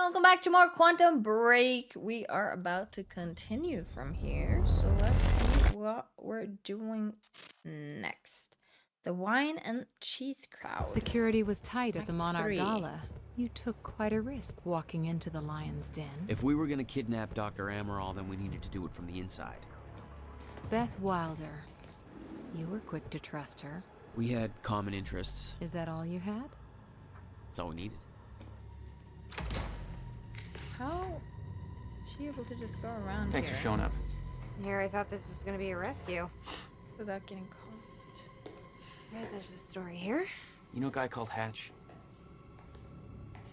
welcome back to more Quantum Break. We are about to continue from here, so let's see what we're doing next. The wine and cheese crowd. Security was tight at Act the Monarch 3. Gala. You took quite a risk walking into the Lion's Den. If we were gonna kidnap Dr. Amaral, then we needed to do it from the inside. Beth Wilder. You were quick to trust her. We had common interests. Is that all you had? That's all we needed. How is she able to just go around Thanks here for showing up. Here, I thought this was gonna be a rescue. without getting caught? Yeah, there's a story here. You know a guy called Hatch?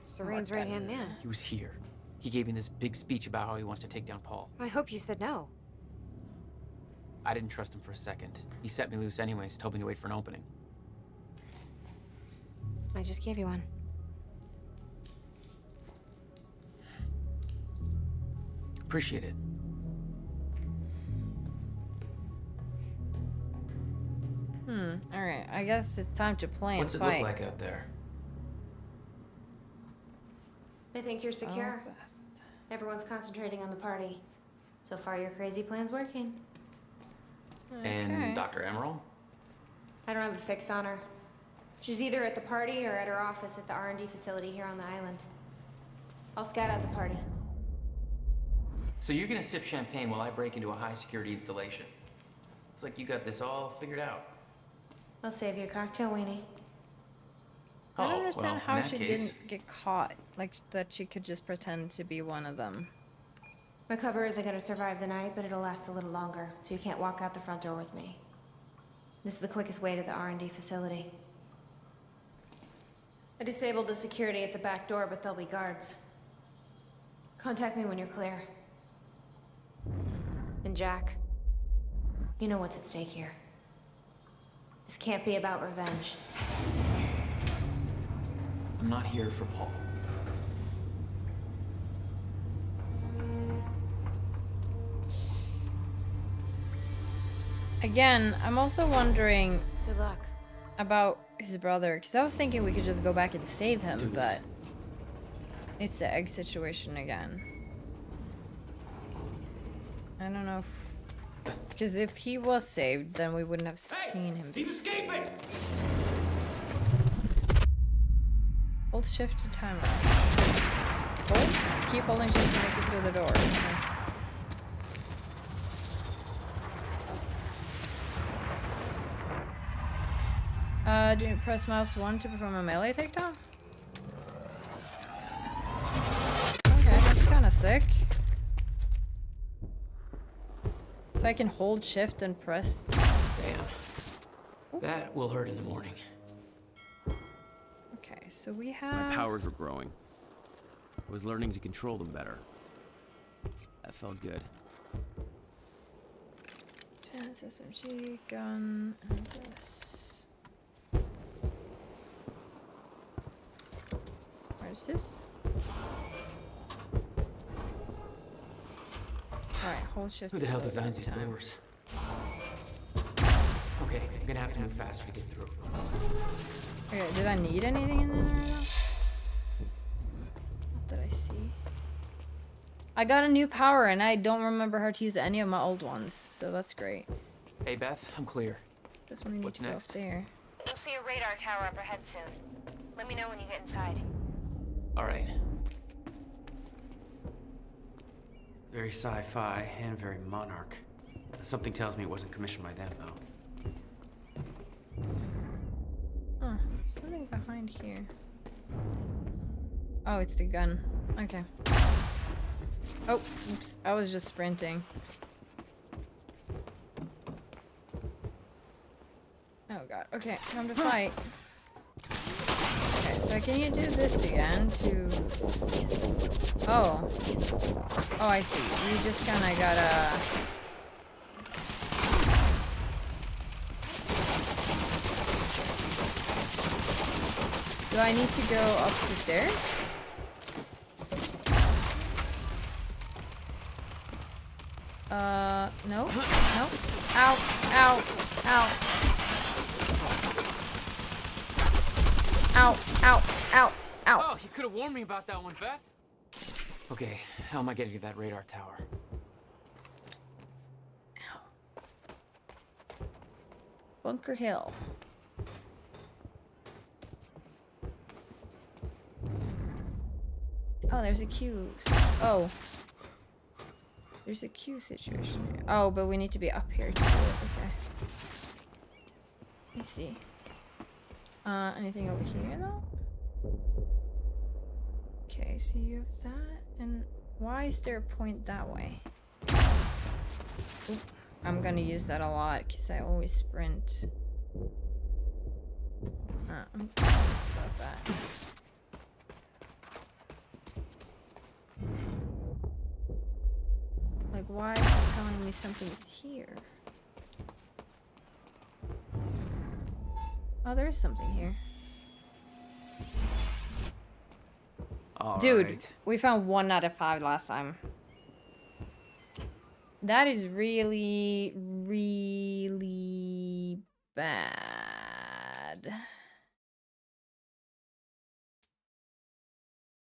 Serene's right-hand man. He was here. He gave me this big speech about how he wants to take down Paul. I hope you said no. I didn't trust him for a second. He set me loose anyways, told me to wait for an opening. I just gave you one. Appreciate it. Alright, I guess it's time to play What's and it fight. look like out there? I think you're secure. Oh, Beth. Everyone's concentrating on the party. So far, your crazy plan's working. Okay. And Dr. Amaral? I don't have a fix on her. She's either at the party or at her office at the R&D facility here on the island. I'll scout out the party. So you're gonna sip champagne while I break into a high-security installation. It's like you got this all figured out. I'll save you a cocktail, Weenie. I don't Oh, understand well, how in that she case, didn't get caught. Like, that she could just pretend to be one of them. My cover isn't gonna survive the night, but it'll last a little longer, so you can't walk out the front door with me. This is the quickest way to the R&D facility. I disabled the security at the back door, but there'll be guards. Contact me when you're clear. And Jack, you know what's at stake here. This can't be about revenge. I'm not here for Paul. Again, I'm also wondering Good luck. about his brother, because I was thinking we could just go back and save him, do this. but it's the egg situation again. I don't know, because if he was saved, then we wouldn't have seen him. He's escaping! Hold shift to timer. Hold. Keep holding shift to make it through the door. Okay. Do you press mouse 1 to perform a melee takedown? Okay, that's kind of sick. So I can hold shift and press. Damn. That will hurt in the morning. Okay, so we My have. powers were growing. I was learning to control them better. That felt good. Chance SMG gun and this. Where's this? Alright, hold shift. Who to the hell slow designs down these time. doors? Okay, I'm gonna have to move faster to get through. Okay, did I need anything in there right now? What did I see? I got a new power and I don't remember how to use any of my old ones, so that's great. Hey Beth, I'm clear. Definitely need What's to go up next? there. You'll see a radar tower up ahead soon. Let me know when you get inside. All right. Very sci-fi and very monarch. Something tells me it wasn't commissioned by them, though. Huh, something behind here. Oh, it's the gun. Okay. Oh, oops. I was just sprinting. Oh god. Okay, time to fight. Okay, so can you do this again to... Oh. Oh, I see. You just kinda gotta... Do I need to go up the stairs? No. No. Ow. Ow. Ow. Ow. Ow. Ow. Ow. Oh, you could have warned me about that one, Beth. Okay, how am I getting to that radar tower? Bunker Hill. Oh, there's a queue. Oh. There's a queue situation here. Oh, but we need to be up here to do it. Okay. I see. Anything over here, though? Okay, so you have that. And why is there a point that way? Oop. I'm gonna use that a lot, because I always sprint. I'm curious about that. Like, why is it telling me something's here? Oh, there is something here. Dude, we found 1 out of 5 last time. That is really, really bad.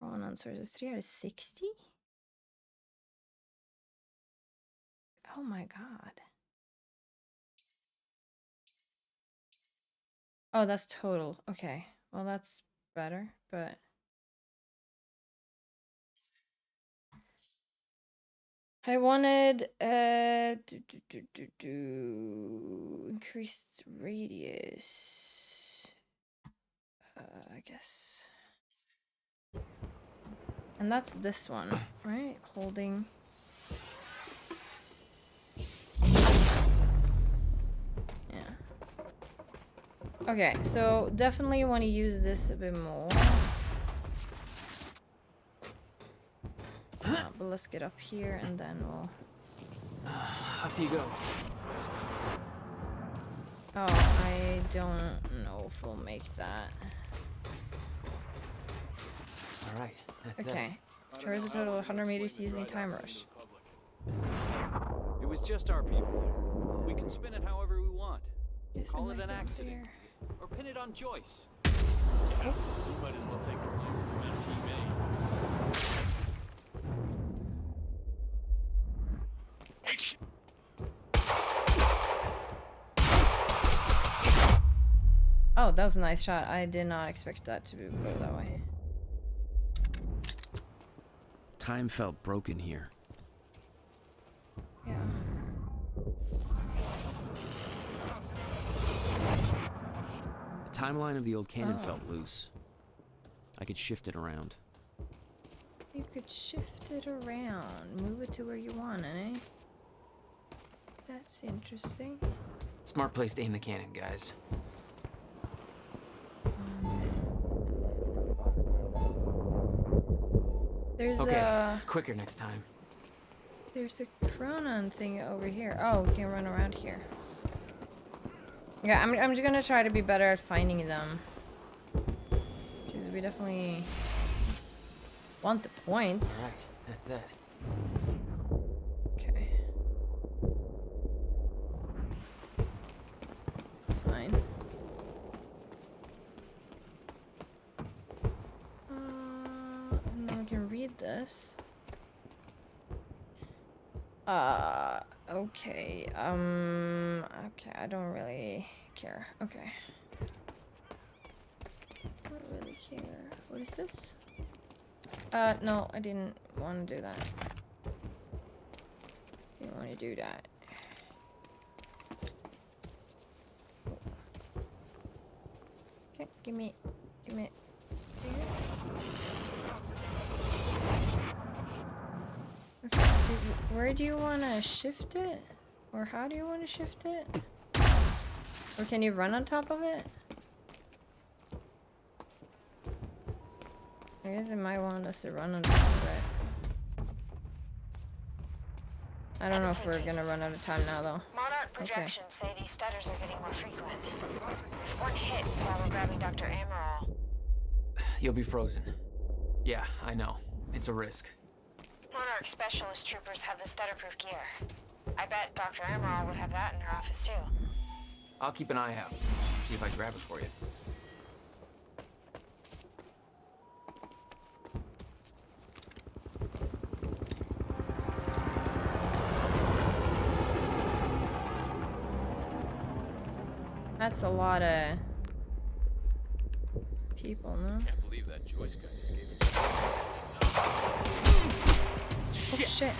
Wrong on sources. 3 out of 60? Oh my god. Oh, that's total. Okay. Well, that's better, but... I wanted, increased radius. I guess. And that's this one, right? Holding. Yeah. Okay, so definitely want to use this a bit more. But let's get up here and then we'll... Up you go. Oh, I don't know if we'll make that. Alright, that's Okay. Charge a total of 100 meters using time rush. It was just our people there. We can spin it however we want. Yes, Call it it an might be accident. there. Or pin it on Joyce. Yeah, we might as well take the blame for the mess he made. Oh, that was a nice shot. I did not expect that to go that way. Time felt broken here. Yeah. The timeline of the old cannon Oh. felt loose. I could shift it around. You could shift it around. Move it to where you want it, eh? That's interesting. Smart place to aim the cannon, guys. There's Okay, a... quicker next time. There's a Chronon thing over here. Oh, we can run around here. Yeah, I'm just gonna try to be better at finding them. Because we definitely want the points. Alright, that's it. Okay. It's fine. And then we can read this. Okay, okay, I don't really care. Okay. I don't really care. What is this? No, I didn't want to do that. Didn't want to do that. Okay, give me. Here. Okay, so where do you want to shift it? Or how do you want to shift it? Or can you run on top of it? I guess it might want us to run on top of it. I don't know if we're gonna run out of time now, though. Monarch projections say these stutters are getting more frequent. If one hits while we're grabbing Dr. Amaral, You'll be frozen. Yeah, I know. It's a risk. Monarch specialist troopers have the stutterproof gear. I bet Dr. Amaral would have that in her office too. I'll keep an eye out. See if I can grab it for you. That's a lot of people, no? Can't believe that Joyce guy just gave him. Oh shit.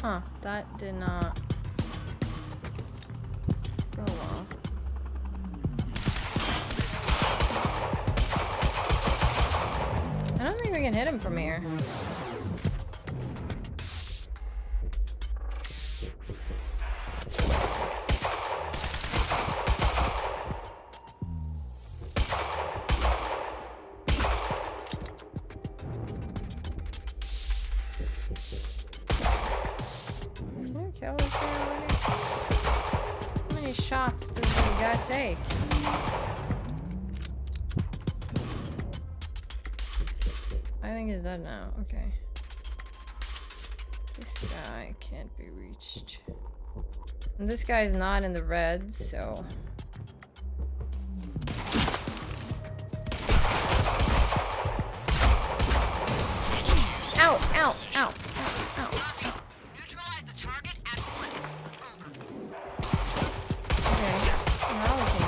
Huh, that did not go well. I don't think we can hit him from here. Can you kill this guy already? How many shots does this guy take? I think he's dead now. Okay. This guy can't be reached. And this guy's not in the red, so... Ow! Ow! Ow! Ow! Ow! Neutralize the target at once. Okay. Now we can...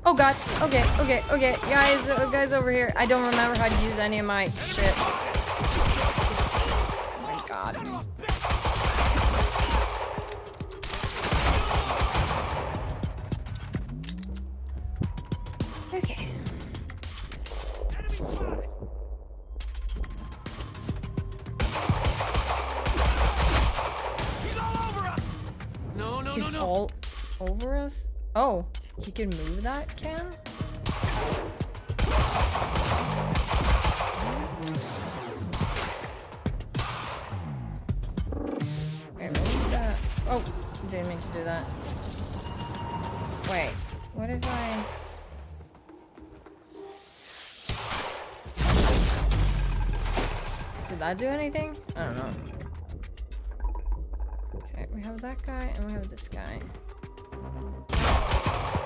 Oh god! Okay, okay, okay. Guys over here. I don't remember how to use any of my shit. Oh my god. Okay. No, no, He's no, no. all over us? Oh, he can move that can? Wait, what was that? Oh, didn't mean to do that. Wait, what if I... Did that do anything? I don't know. Okay, we have that guy and we have this guy.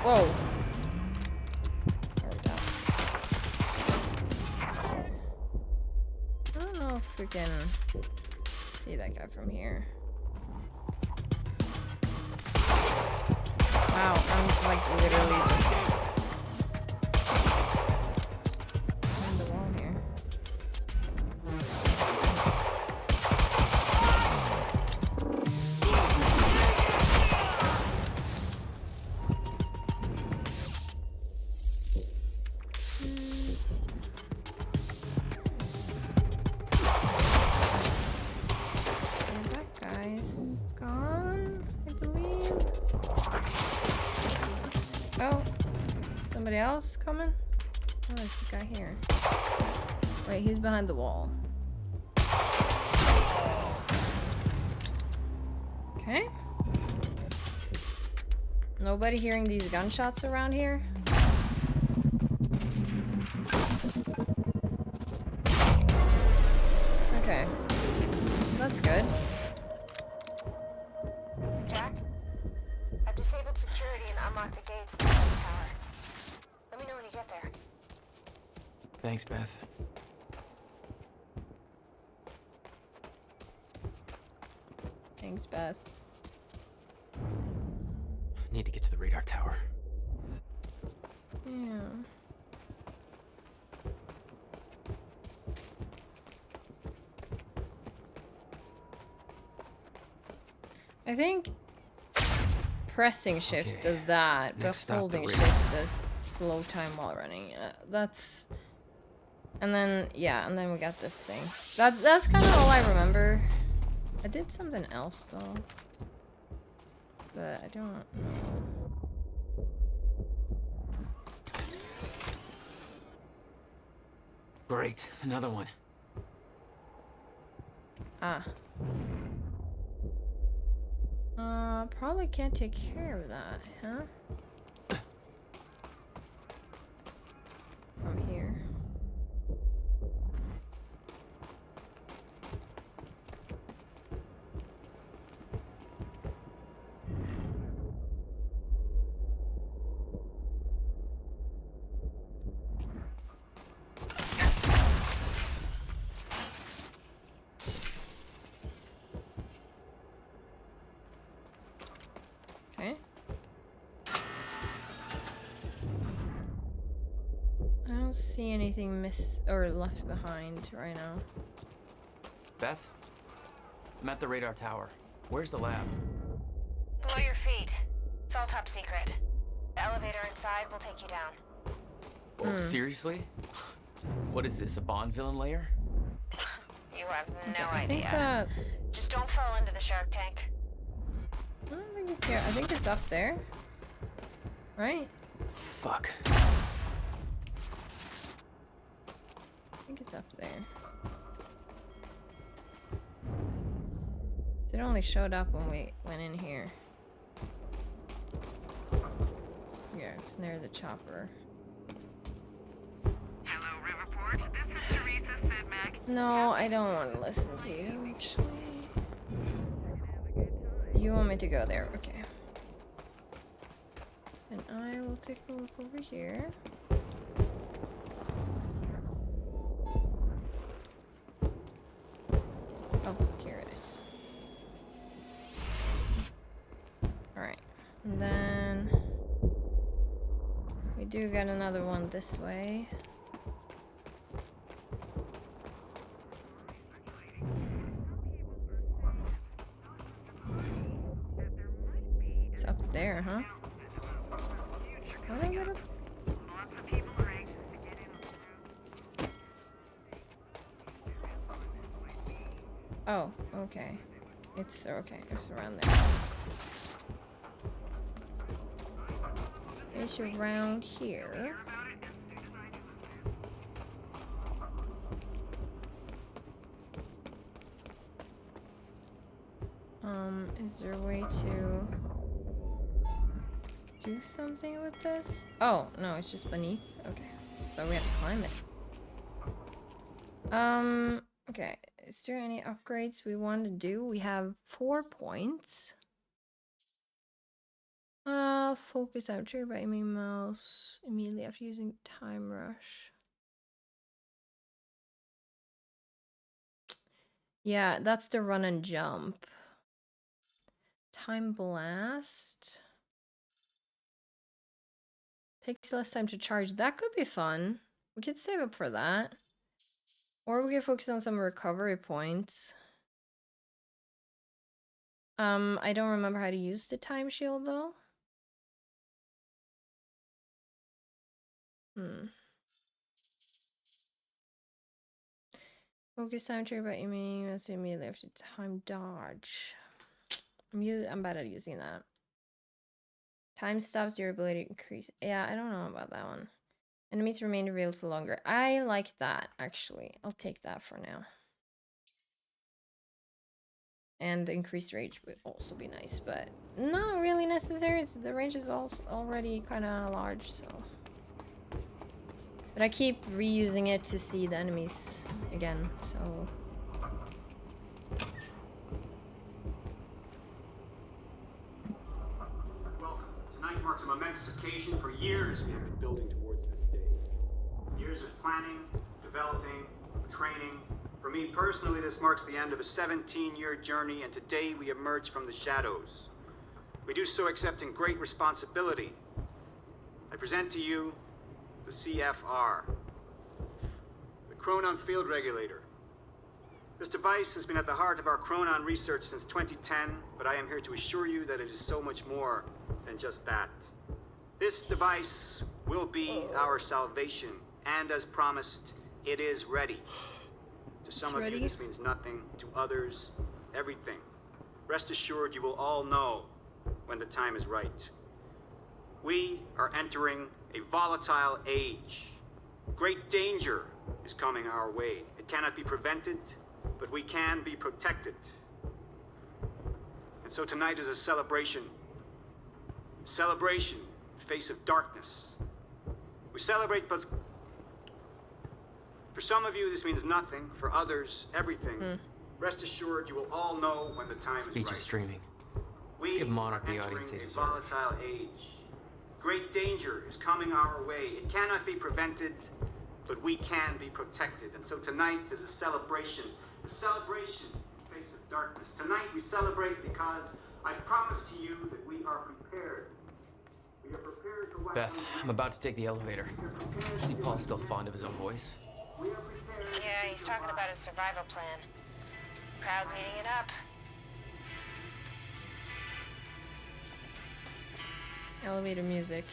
Whoa. Worked out. I don't know if we can see that guy from here. Wow, I'm like literally just behind the wall here. That guy's gone, I believe. Oh, somebody else coming? Oh, there's the guy here. Wait, he's behind the wall. Okay. Nobody hearing these gunshots around here? Okay. That's good. Jack, I've disabled security and unlocked the gates to the tower. Let me know when you get there. Thanks, Beth. Thanks, Beth. Need to get to the radar tower. Yeah. I think pressing shift Okay, does that, but next stop, the holding radar. shift does slow time while running. That's... And then, yeah, and then we got this thing. That's kind of all I remember. I did something else, though. But I don't know. Great, another one. Ah. Probably can't take care of that, huh? From here. Okay. I don't see anything left behind right now. Beth? I'm at the radar tower. Where's the lab? Below your feet. It's all top secret. The elevator inside will take you down. Oh, seriously? What is this, a Bond villain lair? You have no I idea. think that... Just don't fall into the shark tank. I don't think it's here. I think it's up there. Right? Fuck. I think it's up there. It only showed up when we went in here. Yeah, it's near the chopper. Hello, Riverport. This is Teresa Sidmack. No, I don't want to listen to you, actually. You want me to go there? Okay. Then I will take a look over here. Oh, here it is. Alright. And then we do get another one this way. It's up there, huh? How do I get up? Oh, okay. It's okay. It's around there. It's around here. Is there a way to do something with this? Oh, no, it's just beneath. Okay. So we have to climb it. Okay. Is there any upgrades we want to do? We have 4 points. Focus archer by aiming mouse immediately after using time rush. Yeah, that's the run and jump. Time blast. Takes less time to charge. That could be fun. We could save up for that. Or we could focus on some recovery points. I don't remember how to use the time shield though. Focus time trigger by aiming immediately after time dodge. I'm bad at using that. Time stops your ability to increase. Yeah, I don't know about that one. Enemies remain revealed for longer. I like that, actually. I'll take that for now. And increased range would also be nice, but not really necessary. The range is also already kind of large, so. But I keep reusing it to see the enemies again, so. Welcome. Tonight marks a momentous occasion. For years we have been building towards this day. Years of planning, developing, training. For me personally, this marks the end of a 17-year journey, and today we emerge from the shadows. We do so accepting great responsibility. I present to you the CFR, the Chronon Field Regulator. This device has been at the heart of our Chronon research since 2010, but I am here to assure you that it is so much more than just that. This device will be our salvation, and as promised, it is ready. To some of you, this means nothing. To others, everything. Rest assured, you will all know when the time is right. We are entering a volatile age. Great danger is coming our way. It cannot be prevented, but we can be protected. And so tonight is a celebration. A celebration in the face of darkness. We celebrate, but for some of you, this means nothing. For others, everything. Rest assured, you will all know when the time is right. Speech is streaming. Let's give Monarch the audience they deserve. A volatile age. Great danger is coming our way. It cannot be prevented, but we can be protected. And so tonight is a celebration in the face of darkness. Tonight we celebrate because I promise to you that we are prepared. We are prepared for what Beth, comes I'm about to take the elevator. See Paul's still fond of his own voice. We are prepared. Yeah, he's talking about his survival plan. Crowd's eating it up. Elevator music.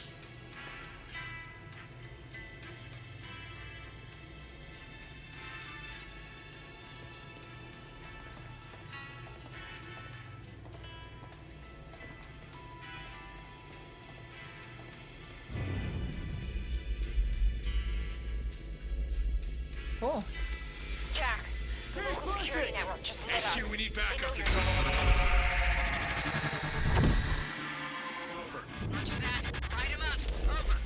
Cool. Jack, the local security network just lit up. We need backup. Roger that. Light him up. Over.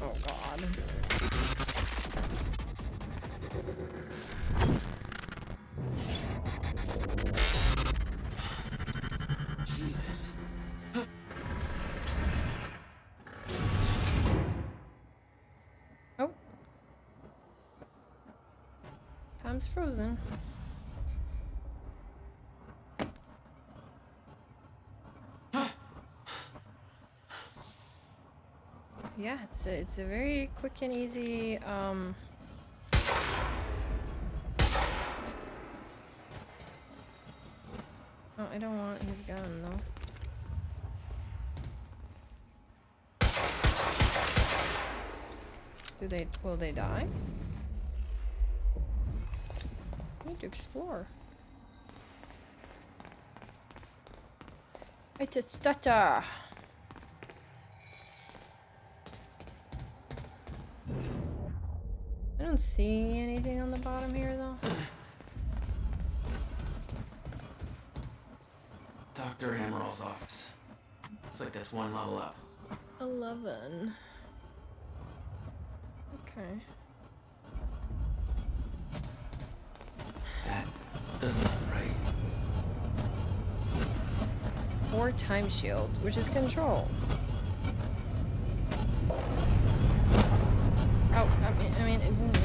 Oh god. Jesus. Oh. Time's frozen. Yeah, it's a very quick and easy oh, I don't want his gun though. Will they die? I need to explore. It's a stutter. I don't see anything on the bottom here though. Dr. Emerald's office. Looks like that's one level up. 11. Okay. That doesn't look right. Or time shield, which is control. Oh, I mean, it didn't mean to.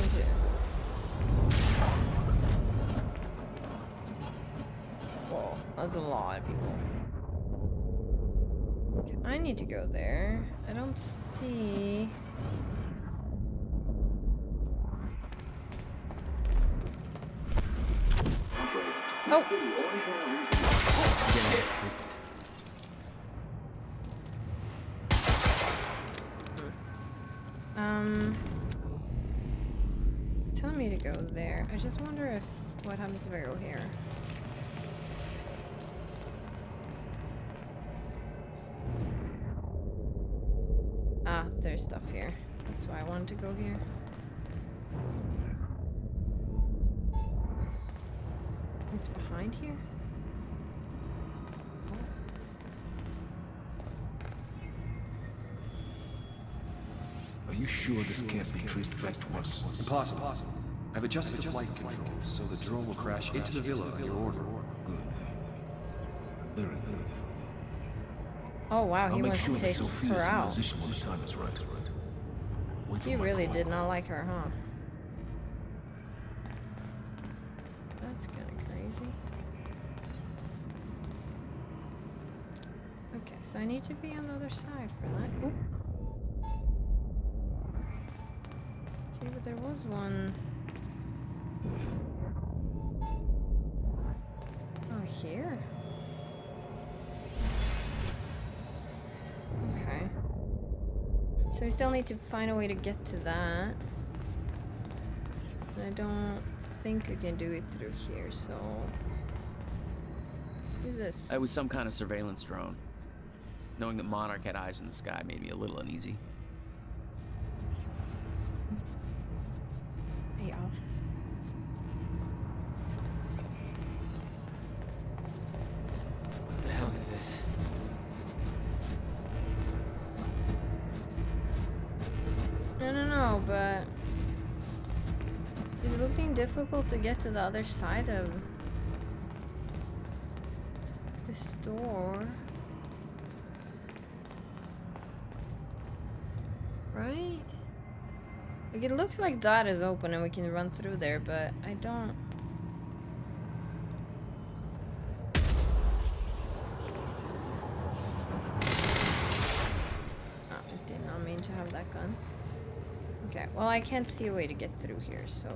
Whoa, that's a lot of people. Okay, I need to go there. I don't see. Oh! Getting it Telling me to go there. I just wonder if what happens if I go here. Ah, there's stuff here. That's why I wanted to go here. It's behind here? Are you sure this can't be traced back to us? Impossible. I've adjusted the flight controls so the drone will crash into the villa on your order. Good. Very good. Oh wow, I'll he make wants sure to that take Sophia's her in out. position when the time is right. Wait for He my really call. did not like her, huh? That's kind of crazy. Okay, so I need to be on the other side for that. Oop. Okay, but there was one. Oh, here? Okay. So we still need to find a way to get to that. I don't think we can do it through here, so... Who's this? It was some kind of surveillance drone. Knowing that Monarch had eyes in the sky made me a little uneasy. Yeah. What the hell is this? I don't know, but... It's looking difficult to get to the other side of... this door. Right? Like, it looks like that is open and we can run through there, but I don't... Okay, well I can't see a way to get through here, so...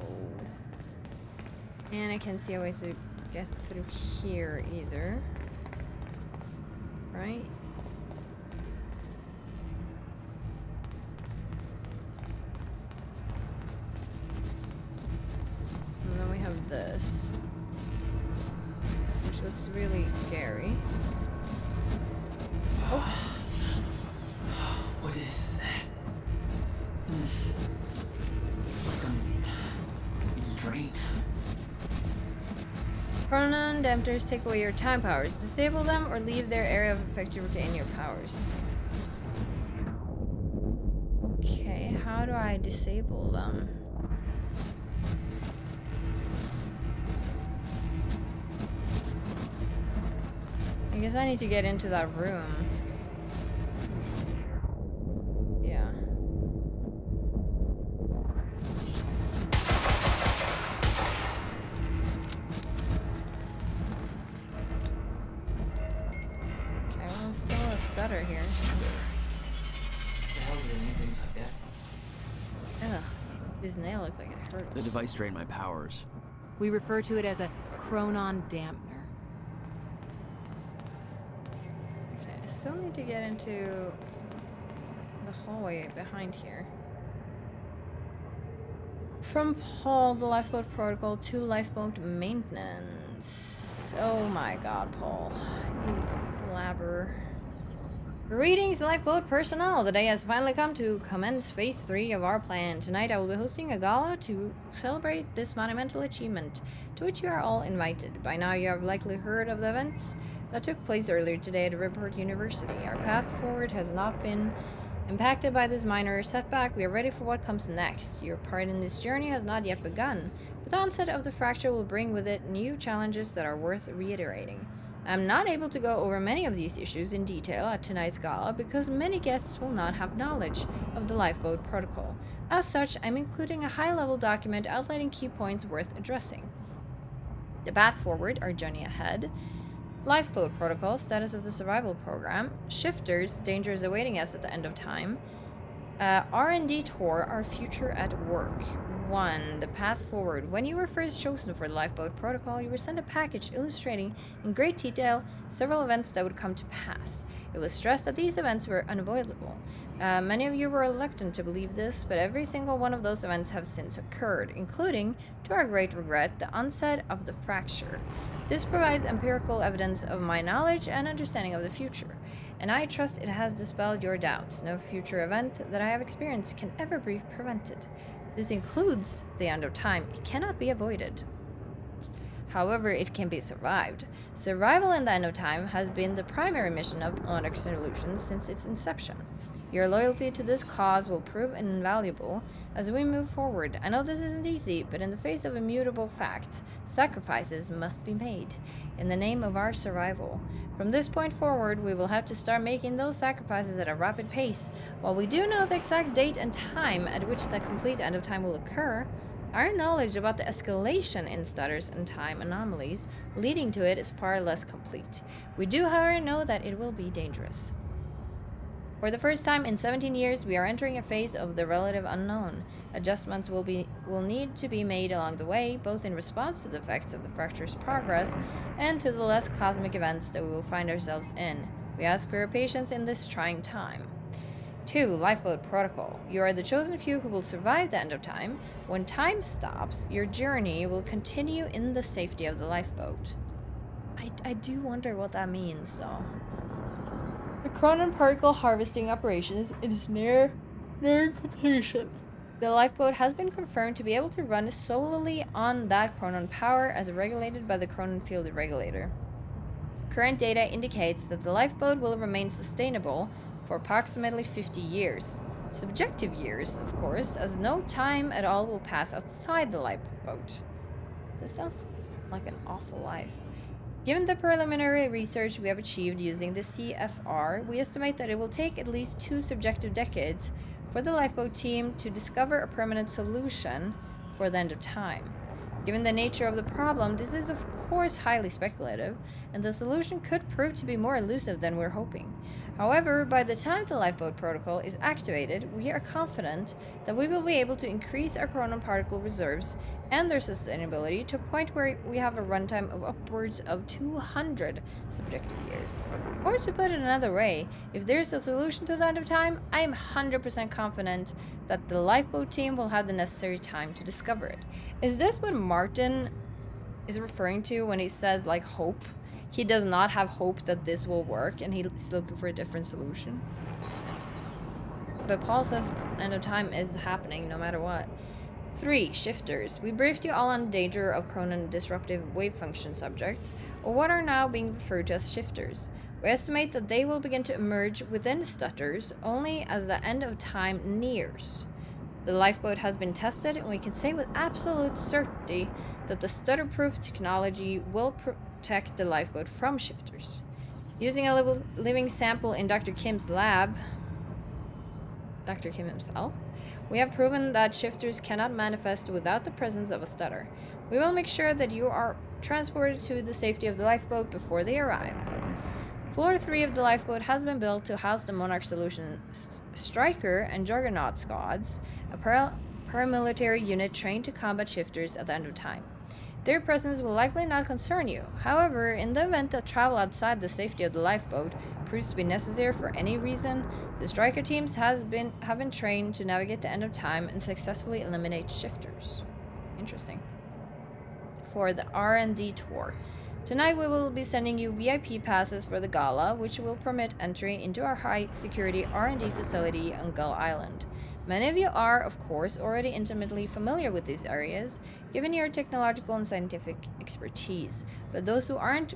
And I can't see a way to get through here either. Right? And then we have this, which looks really scary. Oh! What is that? Like I'm being drained. Chronon dampers take away your time powers. Disable them or leave their area of effect to regain your powers. Okay, how do I disable them? I guess I need to get into that room. Yeah. Okay, well, still a stutter here. The hell do they name things like that? Ugh, his nail looked like it hurts. The device drained my powers. We refer to it as a chronon dampener. Okay, I still need to get into the hallway behind here. From Paul, the lifeboat protocol to lifeboat maintenance. Oh my god, Paul. You blabber. Greetings, lifeboat personnel! The day has finally come to commence phase 3 of our plan. Tonight I will be hosting a gala to celebrate this monumental achievement, to which you are all invited. By now you have likely heard of the events that took place earlier today at Riport University. Our path forward has not been impacted by this minor setback. We are ready for what comes next. Your part in this journey has not yet begun, but the onset of the fracture will bring with it new challenges that are worth reiterating. I am not able to go over many of these issues in detail at tonight's gala because many guests will not have knowledge of the lifeboat protocol. As such, I'm including a high-level document outlining key points worth addressing. The path forward, our journey ahead, lifeboat protocol, status of the survival program, shifters, dangers awaiting us at the end of time, R&D tour, our future at work. 1. The path forward. When you were first chosen for the lifeboat protocol, you were sent a package illustrating in great detail several events that would come to pass. It was stressed that these events were unavoidable. Many of you were reluctant to believe this, but every single one of those events have since occurred, including, to our great regret, the onset of the fracture. This provides empirical evidence of my knowledge and understanding of the future, and I trust it has dispelled your doubts. No future event that I have experienced can ever be prevented. This includes the end of time. It cannot be avoided. However, it can be survived. Survival in the end of time has been the primary mission of Monarch Solutions since its inception. Your loyalty to this cause will prove invaluable as we move forward. I know this isn't easy, but in the face of immutable facts, sacrifices must be made in the name of our survival. From this point forward, we will have to start making those sacrifices at a rapid pace. While we do know the exact date and time at which the complete end of time will occur, our knowledge about the escalation in stutters and time anomalies leading to it is far less complete. We do, however, know that it will be dangerous. For the first time in 17 years, we are entering a phase of the relative unknown. Adjustments will need to be made along the way, both in response to the effects of the fracture's progress and to the less cosmic events that we will find ourselves in. We ask for your patience in this trying time. 2. Lifeboat protocol. You are the chosen few who will survive the end of time. When time stops, your journey will continue in the safety of the lifeboat. I do wonder what that means, though. The chronon particle harvesting operation is near completion. The lifeboat has been confirmed to be able to run solely on that chronon power as regulated by the chronon field regulator. Current data indicates that the lifeboat will remain sustainable for approximately 50 years. Subjective years, of course, as no time at all will pass outside the lifeboat. This sounds like an awful life. Given the preliminary research we have achieved using the CFR, we estimate that it will take at least 2 subjective decades for the lifeboat team to discover a permanent solution for the end of time. Given the nature of the problem, this is of course highly speculative, and the solution could prove to be more elusive than we're hoping. However, by the time the lifeboat protocol is activated, we are confident that we will be able to increase our chronon particle reserves and their sustainability to a point where we have a runtime of upwards of 200 subjective years. Or to put it another way, if there's a solution to the end of time, I am 100% confident that the lifeboat team will have the necessary time to discover it. Is this what Martin is referring to when he says, like, hope? He does not have hope that this will work, and he's looking for a different solution. But Paul says end of time is happening no matter what. 3. Shifters. We briefed you all on the danger of chronon disruptive wave function subjects, or what are now being referred to as shifters. We estimate that they will begin to emerge within stutters only as the end of time nears. The lifeboat has been tested, and we can say with absolute certainty that the stutter-proof technology will protect the lifeboat from shifters. Using a living sample in Dr. Kim's lab, Dr. Kim himself, we have proven that shifters cannot manifest without the presence of a stutter. We will make sure that you are transported to the safety of the lifeboat before they arrive. Floor 3 of the lifeboat has been built to house the Monarch Solution Striker and Juggernaut squads, a paramilitary unit trained to combat shifters at the end of time. Their presence will likely not concern you. However, in the event that travel outside the safety of the lifeboat proves to be necessary for any reason, the Striker teams have been trained to navigate the end of time and successfully eliminate shifters. Interesting. For the R&D tour. Tonight we will be sending you VIP passes for the gala, which will permit entry into our high-security R&D facility on Gull Island. Many of you are, of course, already intimately familiar with these areas, given your technological and scientific expertise, but those who aren't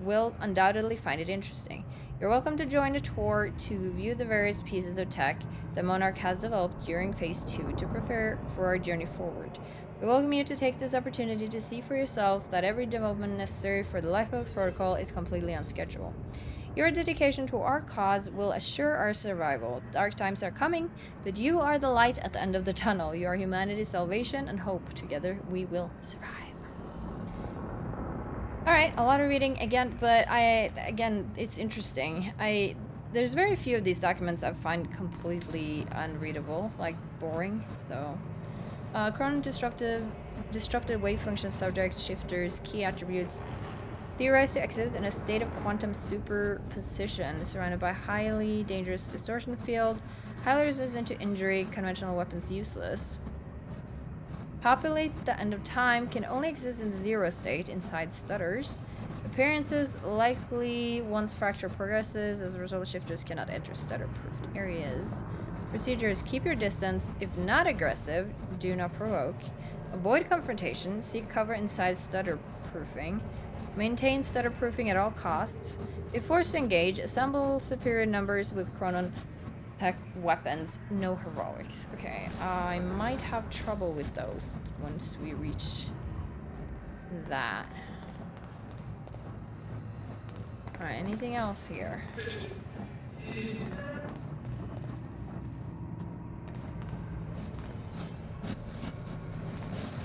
will undoubtedly find it interesting. You're welcome to join the tour to view the various pieces of tech that Monarch has developed during Phase 2 to prepare for our journey forward. We welcome you to take this opportunity to see for yourselves that every development necessary for the lifeboat protocol is completely on schedule. Your dedication to our cause will assure our survival. Dark times are coming, but you are the light at the end of the tunnel. You are humanity's salvation and hope. Together we will survive. Alright, a lot of reading again, but it's interesting. There's very few of these documents I find completely unreadable, like boring, so... chronon disrupted wave function subjects, shifters, key attributes, theorized to exist in a state of quantum superposition, surrounded by highly dangerous distortion field, highly resistant to injury, conventional weapons useless. Populate the end of time, can only exist in zero state inside stutters. Appearances likely once fracture progresses, as a result shifters cannot enter stutter-proofed areas. Procedures: keep your distance. If not aggressive, do not provoke. Avoid confrontation. Seek cover inside stutter-proofing. Maintain stutter-proofing at all costs. If forced to engage, assemble superior numbers with chronon tech weapons. No heroics. Okay, I might have trouble with those once we reach that. Alright, anything else here?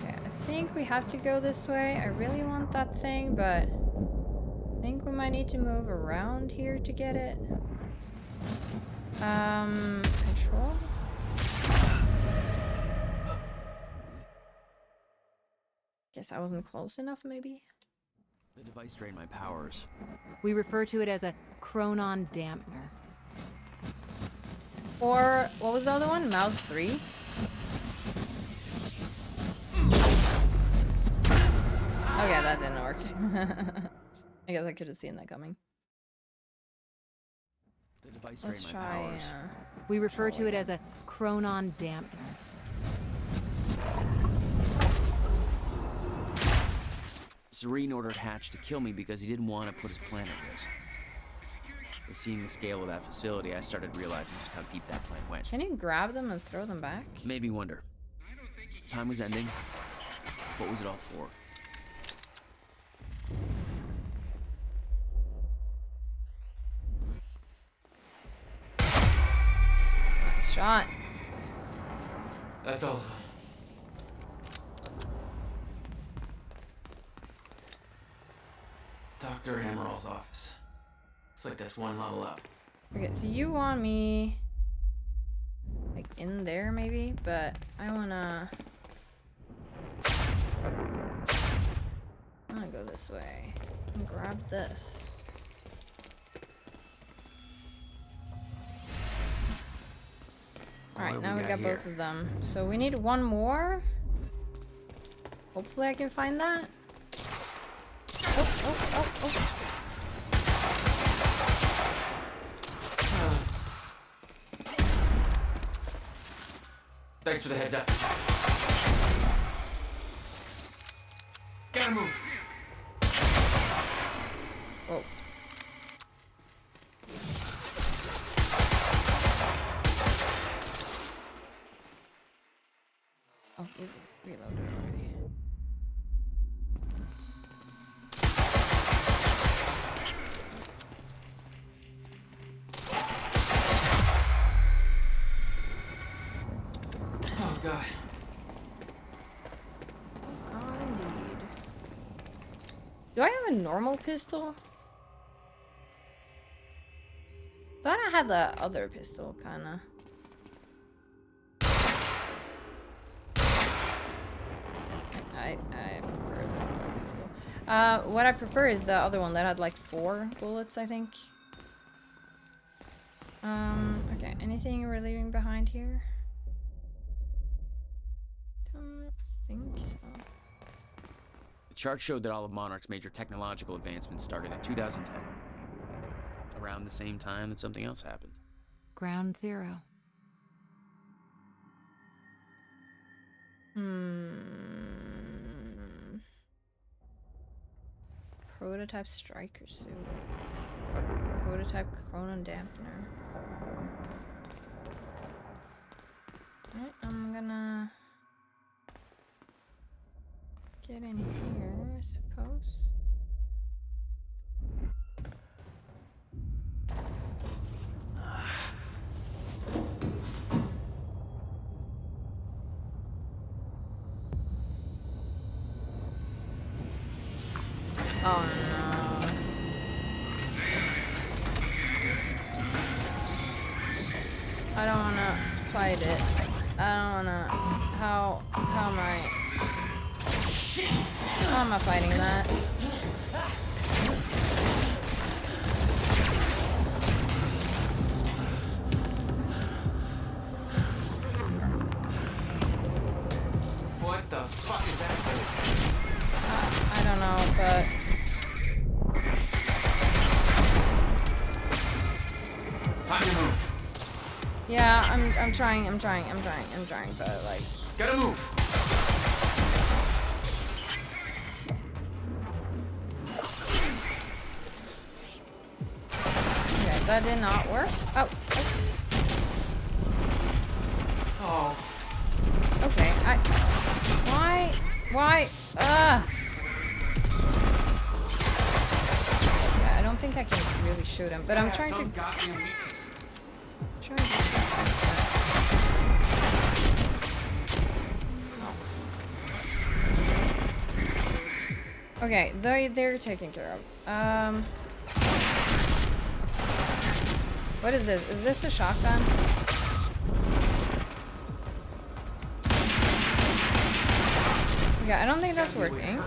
I think we have to go this way. I really want that thing, but I think we might need to move around here to get it. Control? Guess I wasn't close enough, maybe? The device drained my powers. We refer to it as a chronon dampener. Or, what was the other one? Mouse 3? Okay, that didn't work. I guess I could have seen that coming. The device Let's drained my try. powers. We refer to it as a chronon dampener. Serene ordered Hatch to kill me because he didn't want to put his plan at risk. But seeing the scale of that facility, I started realizing just how deep that plan went. Can you grab them and throw them back? Made me wonder. Time was ending. What was it all for? Nice shot. That's all. Dr. Emerald's office. Looks like that's one level up. Okay, so you want me like in there maybe, but I wanna go this way and grab this. Alright, now we got both of them. So we need one more. Hopefully I can find that. Oh. Thanks for the heads up. Gotta move. Oh. Oh, reloaded already. Oh god. Oh god, indeed. Do I have a normal pistol? Thought I had the other pistol, kinda. I prefer the normal pistol. What I prefer is the other one that had like 4 bullets, I think. Okay, anything we're leaving behind here? Don't think so. The chart showed that all of Monarch's major technological advancements started in 2010. Around the same time that something else happened. Ground Zero. Prototype striker suit. Prototype chronon dampener. Alright, I'm gonna get in here, I suppose. Oh no. I don't wanna fight it. I don't wanna. How am I fighting that? What the fuck is that? I don't know, but time to move. yeah, I'm trying, but like Gotta move. okay, that did not work. Oh. Oh. Okay, why? Yeah, I don't think I can really shoot him, but I'm trying to. Okay, they're taken care of. What is this? Is this a shotgun? Yeah, I don't think that's working.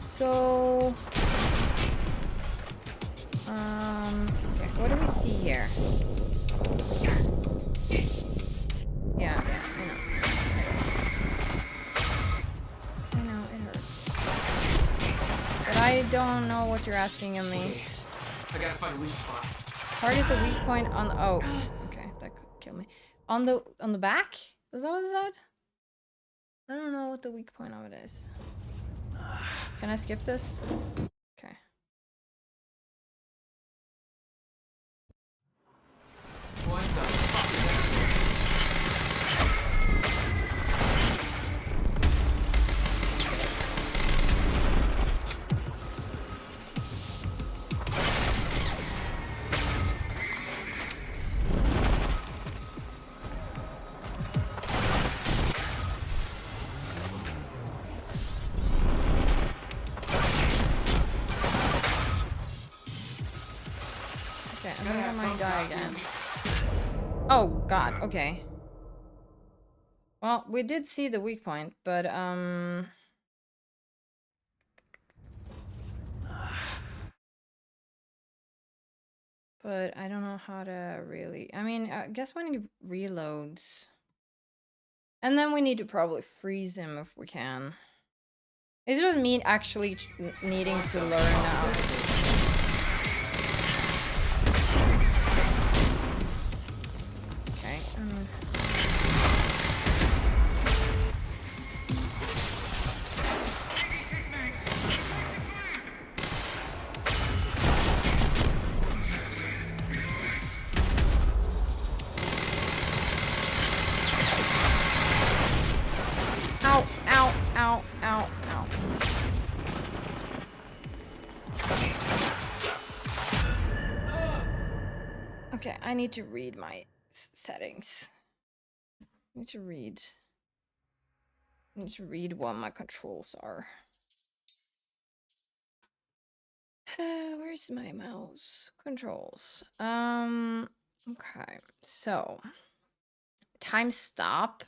So, okay, what do we see here? Yeah, I know, it hurts. But I don't know what you're asking of me. I gotta find a weak spot. Target the weak point on the, oh, okay, that could kill me. On the back? Is that what it said? I don't know what the weak point of it is. Can I skip this? Okay. What the fuck is that? I think I might die again. Oh god, okay. Well, we did see the weak point, but but I don't know how to really... I mean, I guess we need reloads. And then we need to probably freeze him if we can. It's just me actually needing to learn now. Okay. Ow, ow, ow, ow, ow. Okay, I need to read my settings. I need to read what my controls are. Where's my mouse? Controls. Okay. So, time stop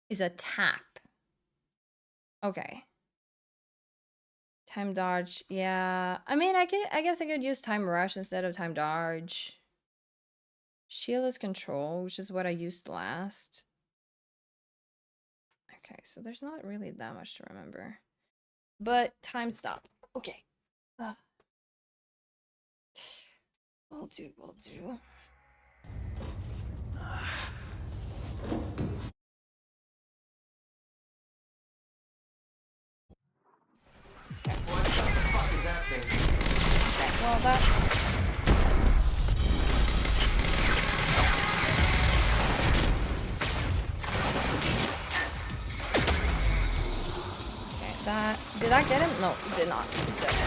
is a tap. Okay. Time dodge. Yeah. I mean, I guess I could use time rush instead of time dodge. Shield is control, which is what I used last. Okay, so there's not really that much to remember. But time stop. Okay. Will do, will do. What the fuck is that thing? Okay, well that... Okay, that... Did I get him? No, it did not. It didn't.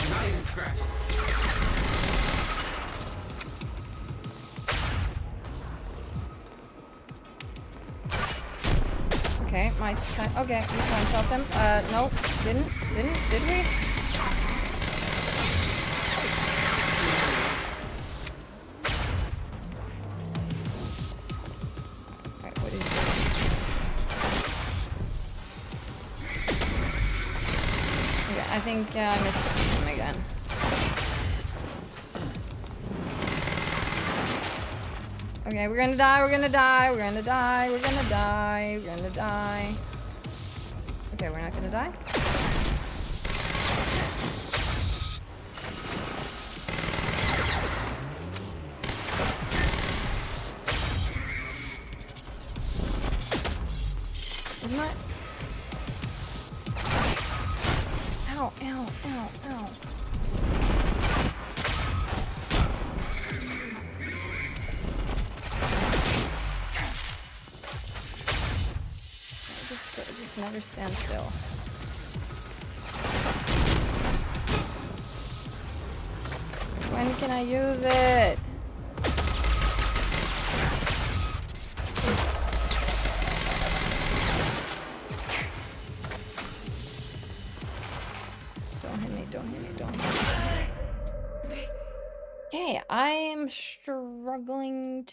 Not even scratch. Okay, my time. Okay, we time stopped him. No, did we? Alright, what is this? Okay, I think I missed him again. Okay, we're gonna die, we're gonna die, we're gonna die, we're gonna die, we're gonna die. Okay, we're not gonna die. Isn't that... Ow, ow, ow, ow. Just never stand still. When can I use it? Don't hit me, don't hit me, don't hit me. Okay, I am struggling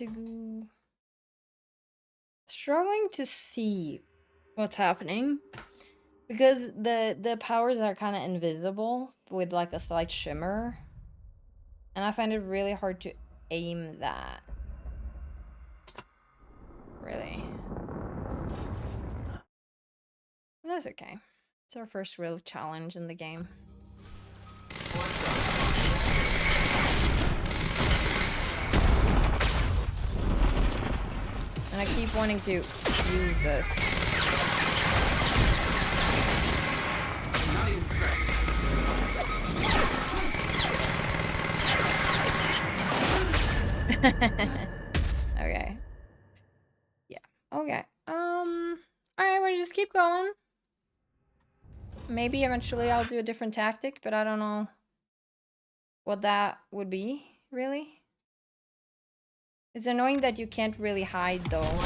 to see what's happening because the powers are kind of invisible with like a slight shimmer, and I find it really hard to aim that. Really. That's okay. It's our first real challenge in the game. And I keep wanting to use this. Not even scratch. Okay. Yeah. Okay. Alright, we'll just keep going. Maybe eventually I'll do a different tactic, but I don't know what that would be, really. It's annoying that you can't really hide, though.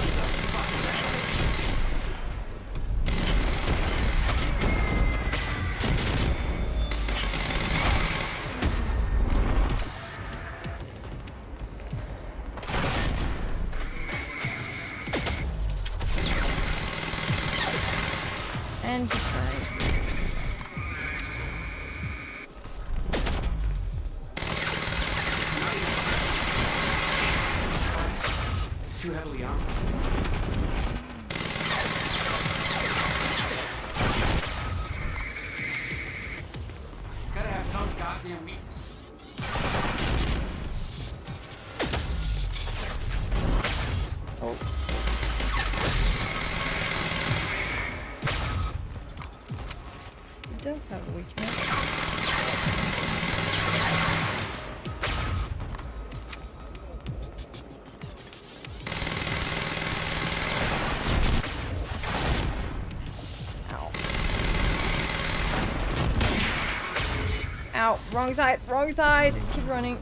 And he tries. It's too heavily armed. It's gotta have some goddamn weakness. Oh. It does have a weakness. Ow, wrong side, wrong side. Keep running.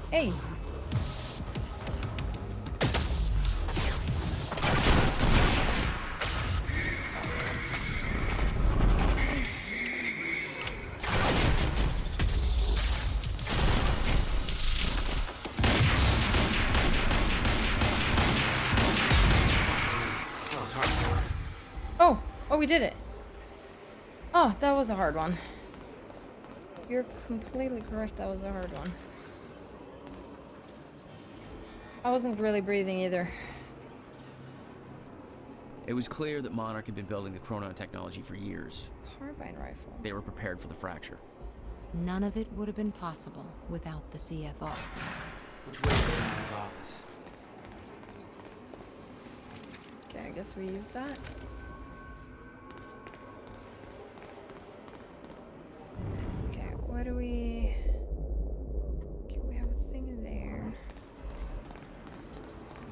Hey. Oh, we did it. Oh, that was a hard one. You're completely correct, that was a hard one. I wasn't really breathing either. It was clear that Monarch had been building the Chronon technology for years. Carbine rifle. They were prepared for the fracture. None of it would have been possible without the CFR. Which way is the man's office? Okay, I guess we use that. Okay, what do we... Okay, we have a thing there.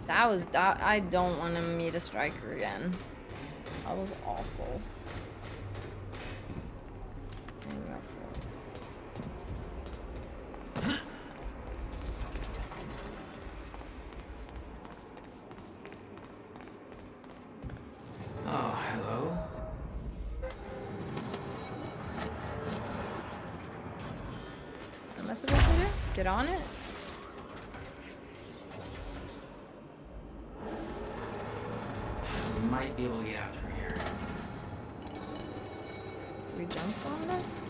That was... I don't want to meet a striker again. That was awful. Hang up for Oh, hello. Am I supposed to do? Get on it? We might be able to get out through here. Do we jump on this?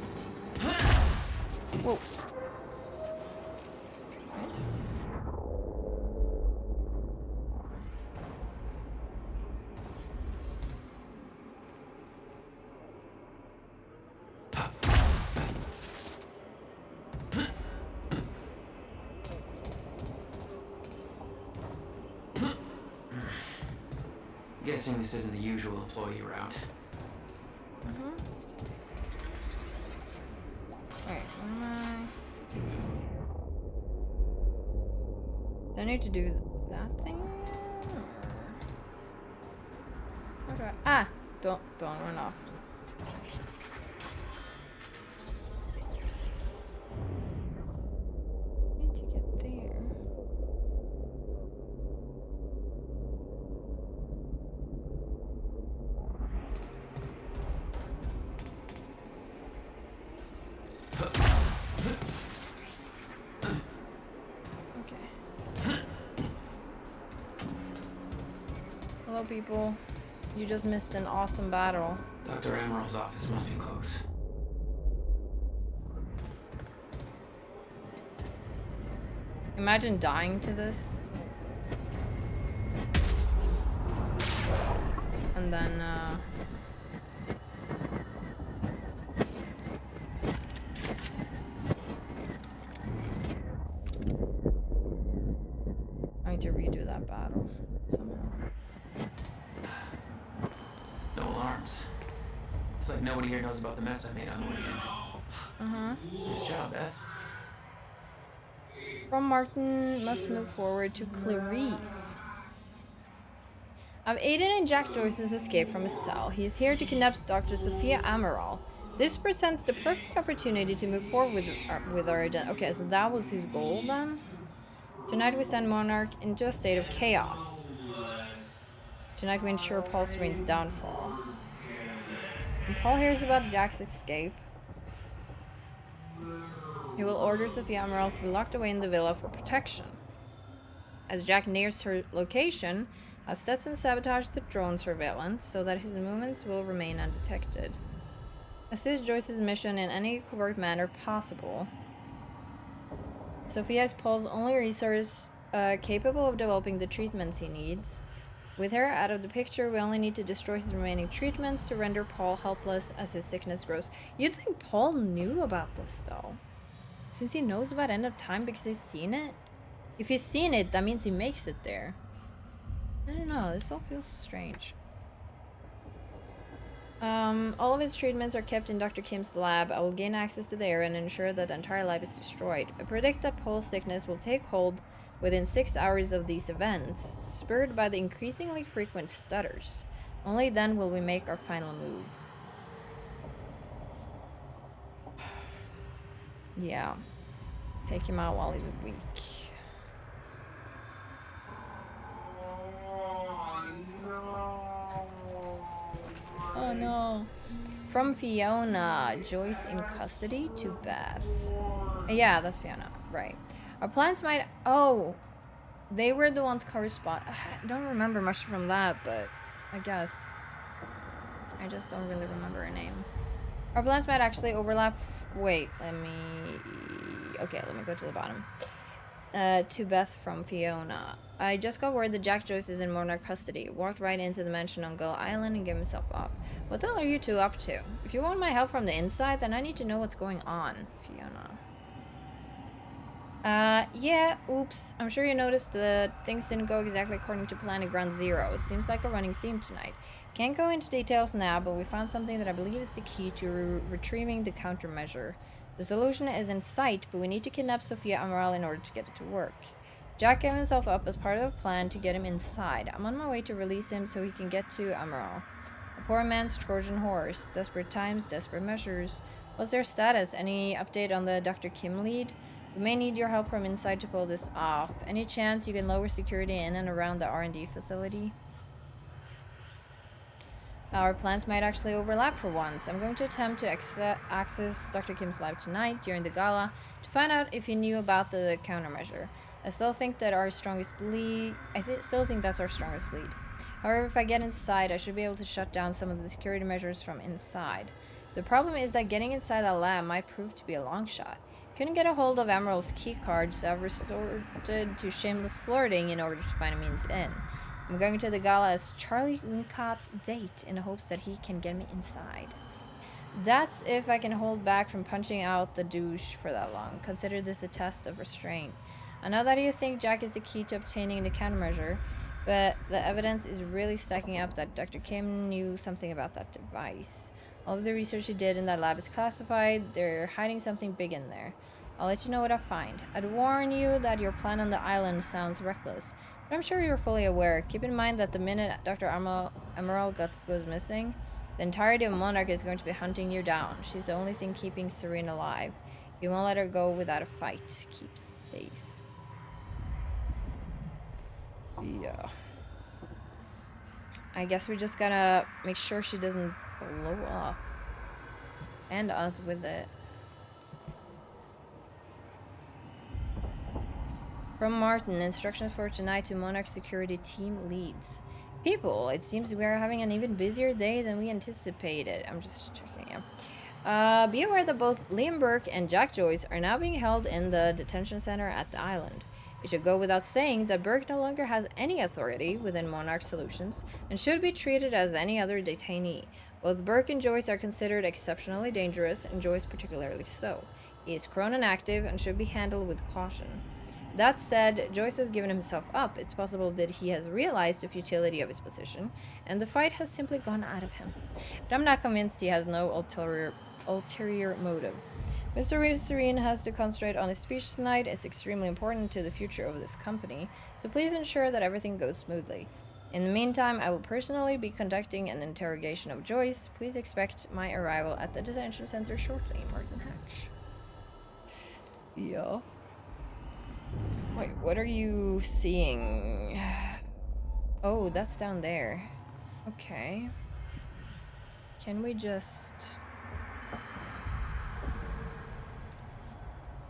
Whoa. Guessing this isn't the usual employee route. Wait, what am I? Do I need to do that thing again, or how do I? Ah! Don't run off. Need to get there. Hello, people. You just missed an awesome battle. Dr. Amaral's office must be close. Imagine dying to this. And then, I need to redo that battle somehow. No alarms. It's like nobody here knows about the mess I made on the way in. Nice job, Beth. From Martin must move forward to Clarice. I've aided in Jack Joyce's escape from his cell. He is here to kidnap Dr. Sophia Amaral. This presents the perfect opportunity to move forward with our agenda. Okay, so that was his goal then? Tonight we send Monarch into a state of chaos. Tonight we ensure Paul Serene's downfall. When Paul hears about Jack's escape, he will order Sophia Emerald to be locked away in the villa for protection. As Jack nears her location, Stetson sabotages the drone surveillance so that his movements will remain undetected. Assist Joyce's mission in any covert manner possible. Sophia is Paul's only resource capable of developing the treatments he needs. With her out of the picture, we only need to destroy his remaining treatments to render Paul helpless as his sickness grows. You'd think Paul knew about this, though. Since he knows about End of Time because he's seen it? If he's seen it, that means he makes it there. I don't know, this all feels strange. All of his treatments are kept in Dr. Kim's lab. I will gain access to the area and ensure that the entire lab is destroyed. I predict that Paul's sickness will take hold within 6 hours of these events, spurred by the increasingly frequent stutters. Only then will we make our final move. Yeah. Take him out while he's weak. Oh no. From Fiona, Joyce in custody to Beth. Yeah, that's Fiona, right. Our plans might... Oh! They were the ones correspond... I don't remember much from that, but I guess. I just don't really remember her name. Our plans might actually overlap... Wait, let me... Okay, let me go to the bottom. To Beth from Fiona. I just got word that Jack Joyce is in Monarch custody. Walked right into the mansion on Gull Island and gave himself up. What the hell are you two up to? If you want my help from the inside, then I need to know what's going on, Fiona. Yeah, oops. I'm sure you noticed that things didn't go exactly according to plan at Ground Zero. Seems like a running theme tonight. Can't go into details now, but we found something that I believe is the key to retrieving the countermeasure. The solution is in sight, but we need to kidnap Sophia Amaral in order to get it to work. Jack gave himself up as part of a plan to get him inside. I'm on my way to release him so he can get to Amaral. A poor man's Trojan horse. Desperate times, desperate measures. What's their status? Any update on the Dr. Kim lead? We may need your help from inside to pull this off. Any chance you can lower security in and around the R&D facility? Our plans might actually overlap for once. I'm going to attempt to access Dr. Kim's lab tonight during the gala to find out if he knew about the countermeasure. I still think that our strongest lead. Still think that's our strongest lead. However, if I get inside, I should be able to shut down some of the security measures from inside. The problem is that getting inside that lab might prove to be a long shot. Couldn't get a hold of Emerald's keycard, so I've resorted to shameless flirting in order to find a means in. I'm going to the gala as Charlie Wincott's date in hopes that he can get me inside. That's if I can hold back from punching out the douche for that long. Consider this a test of restraint. I know that you think Jack is the key to obtaining the countermeasure, but the evidence is really stacking up that Dr. Kim knew something about that device. All of the research he did in that lab is classified. They're hiding something big in there. I'll let you know what I find. I'd warn you that your plan on the island sounds reckless, but I'm sure you're fully aware. Keep in mind that the minute Dr. Emerald goes missing, the entirety of Monarch is going to be hunting you down. She's the only thing keeping Serene alive. You won't let her go without a fight. Keep safe. Yeah. I guess we just gotta make sure she doesn't blow up. And us with it. From Martin, instructions for tonight to Monarch security team leads. People, it seems we are having an even busier day than we anticipated. I'm just checking, yeah. Be aware that both Liam Burke and Jack Joyce are now being held in the detention center at the island. It should go without saying that Burke no longer has any authority within Monarch Solutions and should be treated as any other detainee. Both Burke and Joyce are considered exceptionally dangerous, and Joyce particularly so. He is Cronin active and should be handled with caution. That said, Joyce has given himself up. It's possible that he has realized the futility of his position, and the fight has simply gone out of him. But I'm not convinced he has no ulterior motive. Mr. Serene has to concentrate on his speech tonight. It's extremely important to the future of this company, so please ensure that everything goes smoothly. In the meantime, I will personally be conducting an interrogation of Joyce. Please expect my arrival at the detention center shortly, Martin Hatch. Yeah. Wait, what are you seeing? Oh, that's down there. Okay. Can we just...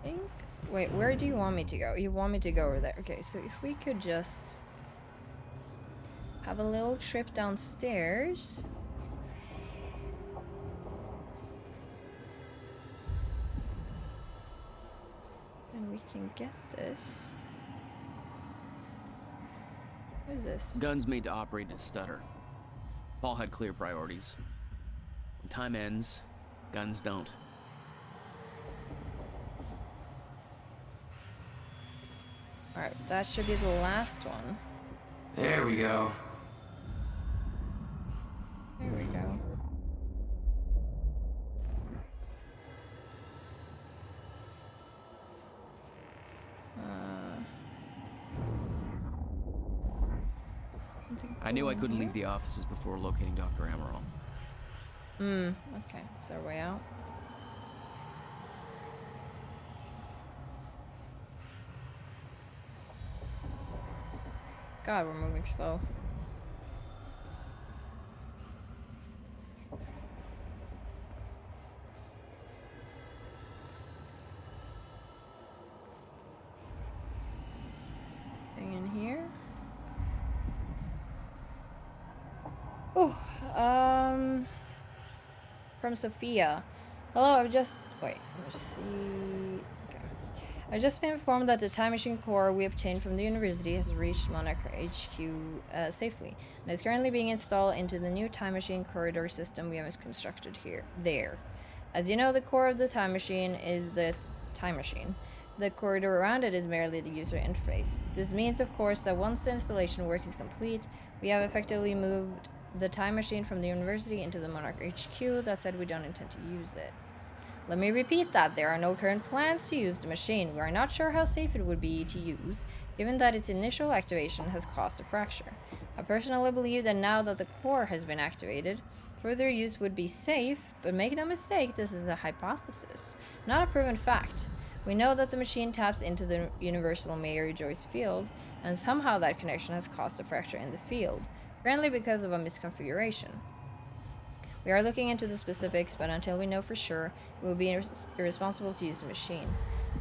think? Wait, where do you want me to go? You want me to go over there. Okay, so if we could just... have a little trip downstairs. Then we can get this. What is this? Guns made to operate in a stutter. Paul had clear priorities. When time ends, guns don't. Alright, that should be the last one. There we go. There we go. I knew I couldn't leave the offices before locating Dr. Amaral. Okay, it's our way out. God, we're moving slow. Thing in here. Oh, from Sophia. Hello, I've just... wait, let's see... okay. I've just been informed that the time machine core we obtained from the university has reached Monarch HQ safely, and is currently being installed into the new time machine corridor system we have constructed there. As you know, the core of the time machine is the time machine. The corridor around it is merely the user interface. This means, of course, that once the installation work is complete, we have effectively moved the time machine from the university into the Monarch HQ. That said, we don't intend to use it. Let me repeat that. There are no current plans to use the machine. We are not sure how safe it would be to use, given that its initial activation has caused a fracture. I personally believe that now that the core has been activated, further use would be safe, but make no mistake, this is a hypothesis, not a proven fact. We know that the machine taps into the universal Mayer-Joyce field, and somehow that connection has caused a fracture in the field, apparently because of a misconfiguration. We are looking into the specifics, but until we know for sure, it will be irresponsible to use the machine.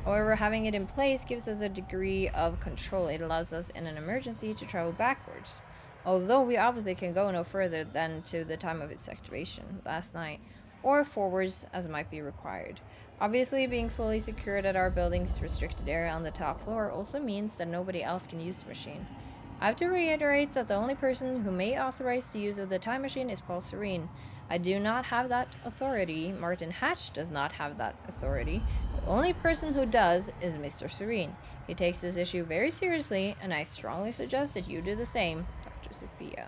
However, having it in place gives us a degree of control. It allows us in an emergency to travel backwards. Although we obviously can go no further than to the time of its activation, last night, or forwards as might be required. Obviously, being fully secured at our building's restricted area on the top floor also means that nobody else can use the machine. I have to reiterate that the only person who may authorize the use of the time machine is Paul Serene. I do not have that authority. Martin Hatch does not have that authority. The only person who does is Mr. Serene. He takes this issue very seriously, and I strongly suggest that you do the same, Dr. Sophia.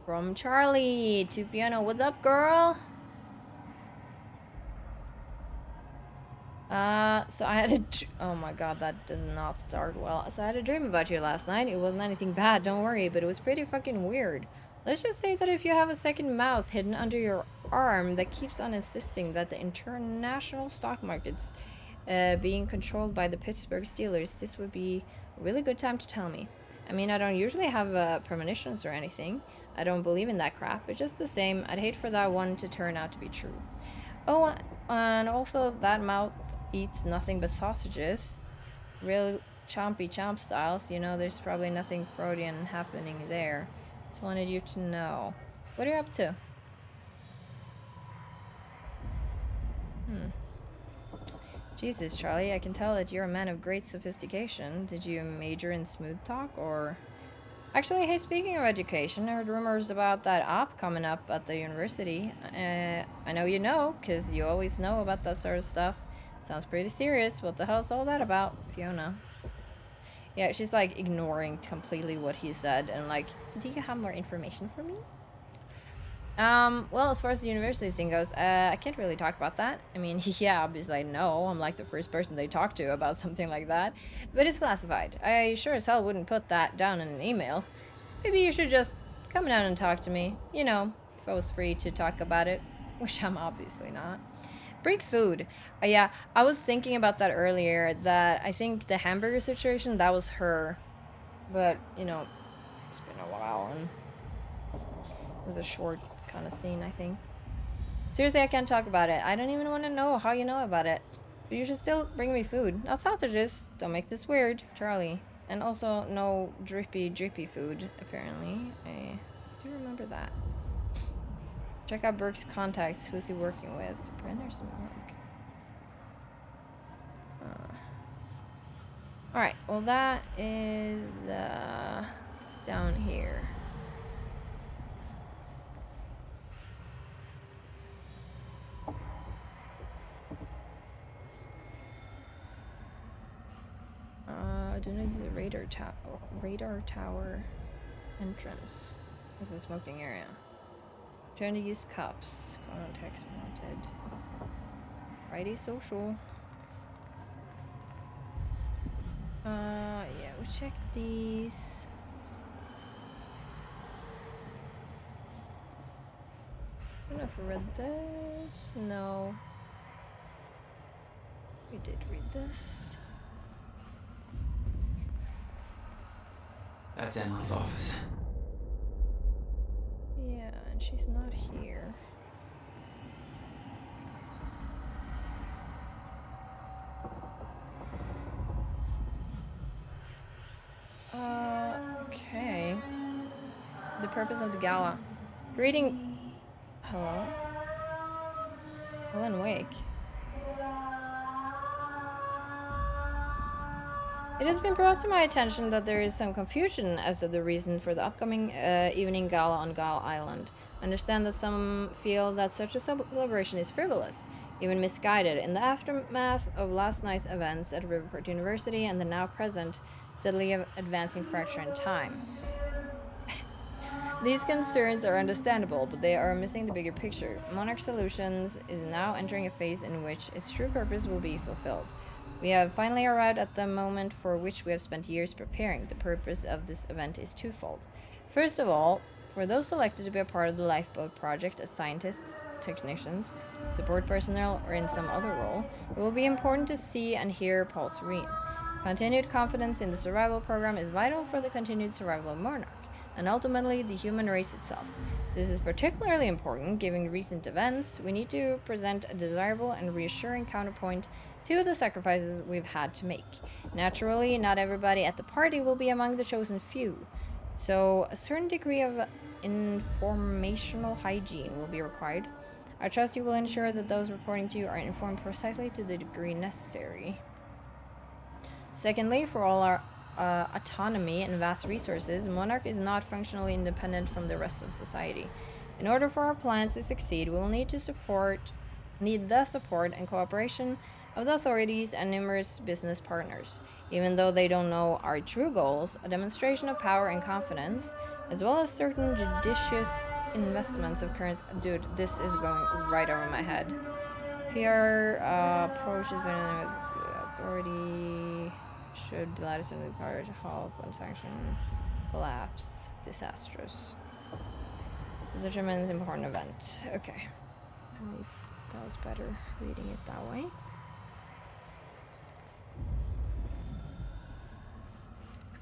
From Charlie to Fiona, what's up, girl? So I had oh my god, that does not start well. So I had a dream about you last night. It wasn't anything bad, don't worry, but it was pretty fucking weird. Let's just say that if you have a second mouse hidden under your arm that keeps on insisting that the international stock market's being controlled by the Pittsburgh Steelers, this would be a really good time to tell me. I mean, I don't usually have premonitions or anything. I don't believe in that crap, but just the same, I'd hate for that one to turn out to be true. Oh, and also that mouth eats nothing but sausages. Real chompy chomp styles. You know, there's probably nothing Freudian happening there. Just wanted you to know. What are you up to? Jesus, Charlie, I can tell that you're a man of great sophistication. Did you major in smooth talk, or... Actually, hey, speaking of education, I heard rumors about that op coming up at the university. I know you know, because you always know about that sort of stuff. Sounds pretty serious. What the hell's all that about, Fiona? Yeah, she's like ignoring completely what he said and like, do you have more information for me? Well, as far as the university thing goes, I can't really talk about that. I mean, yeah, obviously I know. I'm like the first person they talk to about something like that. But it's classified. I sure as hell wouldn't put that down in an email. So maybe you should just come down and talk to me. You know, if I was free to talk about it, which I'm obviously not. Bring food. Yeah, I was thinking about that earlier, that I think the hamburger situation, that was her. But, you know, it's been a while, and it was a short kind of scene, I think. Seriously, I can't talk about it. I don't even want to know how you know about it. But you should still bring me food. Not sausages. Don't make this weird, Charlie. And also, no drippy food, apparently. I do remember that. Check out Burke's contacts. Who's he working with? Brenner's work. Alright, well that is the... down here. I do need the radar tower entrance. This is a smoking area. Trying to use cups. Context wanted. Righty social. Yeah, we'll check these. I don't know if I read this. No. We did read this. That's Emma's office. Yeah, and she's not here. Okay. The purpose of the gala. Greeting. Hello? Helen Wake. It has been brought to my attention that there is some confusion as to the reason for the upcoming evening gala on Gull Island. I understand that some feel that such a celebration is frivolous, even misguided, in the aftermath of last night's events at Riverport University and the now present, steadily advancing fracture in time. These concerns are understandable, but they are missing the bigger picture. Monarch Solutions is now entering a phase in which its true purpose will be fulfilled. We have finally arrived at the moment for which we have spent years preparing. The purpose of this event is twofold. First of all, for those selected to be a part of the lifeboat project as scientists, technicians, support personnel, or in some other role, it will be important to see and hear Paul Serene. Continued confidence in the survival program is vital for the continued survival of Monarch, and ultimately the human race itself. This is particularly important given recent events. We need to present a desirable and reassuring counterpoint to the sacrifices we've had to make. Naturally, not everybody at the party will be among the chosen few, so a certain degree of informational hygiene will be required. I trust you will ensure that those reporting to you are informed precisely to the degree necessary. Secondly, for all our autonomy and vast resources, Monarch is not functionally independent from the rest of society. In order for our plans to succeed, we will need the support and cooperation of the authorities and numerous business partners. Even though they don't know our true goals, a demonstration of power and confidence, as well as certain judicious investments of current... Dude, this is going right over my head. PR approach has been with authority... should the latest in the power to help when sanction collapse. Disastrous. This is a tremendous important event. Okay. That was better reading it that way.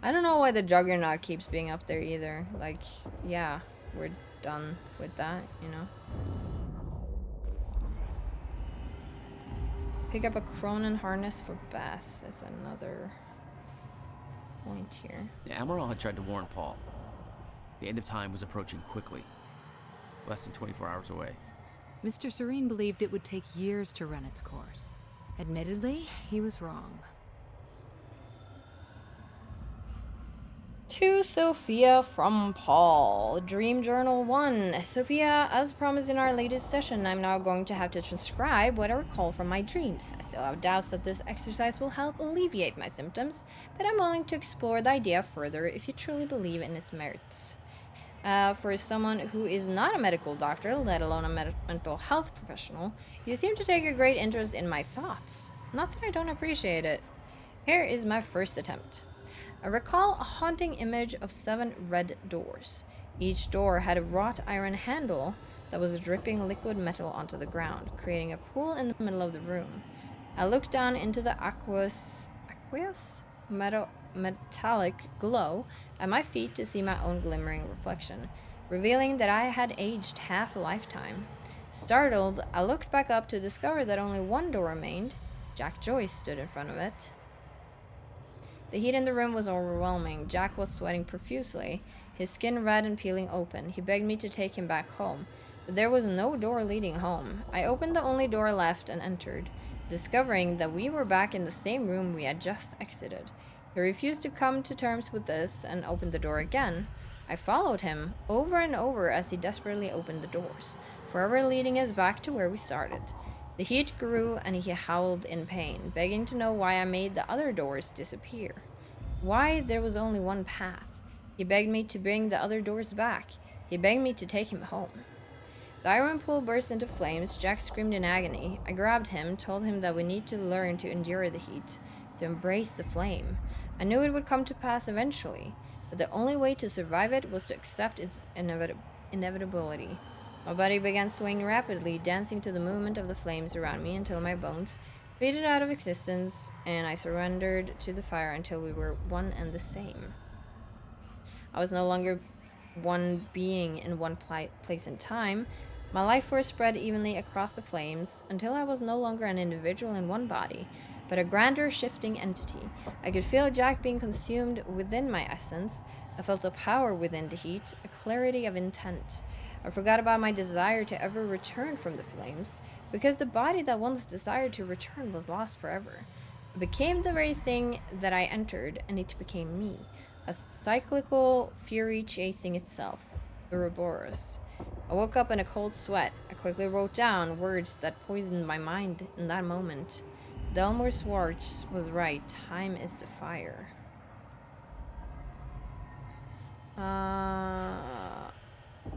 I don't know why the Juggernaut keeps being up there either. Like, yeah, we're done with that, you know? Pick up a Cronin harness for Beth. That's another point here. The Amaral had tried to warn Paul. The end of time was approaching quickly. Less than 24 hours away. Mr. Serene believed it would take years to run its course. Admittedly, he was wrong. To Sophia from Paul. Dream Journal 1. Sophia, as promised in our latest session, I'm now going to have to transcribe what I recall from my dreams. I still have doubts that this exercise will help alleviate my symptoms, but I'm willing to explore the idea further if you truly believe in its merits. For someone who is not a medical doctor, let alone a mental health professional, you seem to take a great interest in my thoughts. Not that I don't appreciate it. Here is my first attempt. I recall a haunting image of 7 red doors. Each door had a wrought iron handle that was dripping liquid metal onto the ground, creating a pool in the middle of the room. I looked down into the aqueous metallic glow at my feet to see my own glimmering reflection, revealing that I had aged half a lifetime. Startled, I looked back up to discover that only one door remained. Jack Joyce stood in front of it. The heat in the room was overwhelming. Jack was sweating profusely, his skin red and peeling open. He begged me to take him back home, but there was no door leading home. I opened the only door left and entered, discovering that we were back in the same room we had just exited. He refused to come to terms with this and opened the door again. I followed him over and over as he desperately opened the doors, forever leading us back to where we started. The heat grew and he howled in pain, begging to know why I made the other doors disappear. Why there was only one path. He begged me to bring the other doors back. He begged me to take him home. The iron pool burst into flames. Jack screamed in agony. I grabbed him, told him that we need to learn to endure the heat, to embrace the flame. I knew it would come to pass eventually, but the only way to survive it was to accept its inevitability. My body began swaying rapidly, dancing to the movement of the flames around me until my bones faded out of existence, and I surrendered to the fire until we were one and the same. I was no longer one being in one place and time. My life force spread evenly across the flames until I was no longer an individual in one body, but a grander shifting entity. I could feel Jack being consumed within my essence. I felt a power within the heat, a clarity of intent. I forgot about my desire to ever return from the flames, because the body that once desired to return was lost forever. It became the very thing that I entered, and it became me, a cyclical fury chasing itself, Ouroboros. I woke up in a cold sweat. I quickly wrote down words that poisoned my mind in that moment. Delmore Schwartz was right. Time is the fire.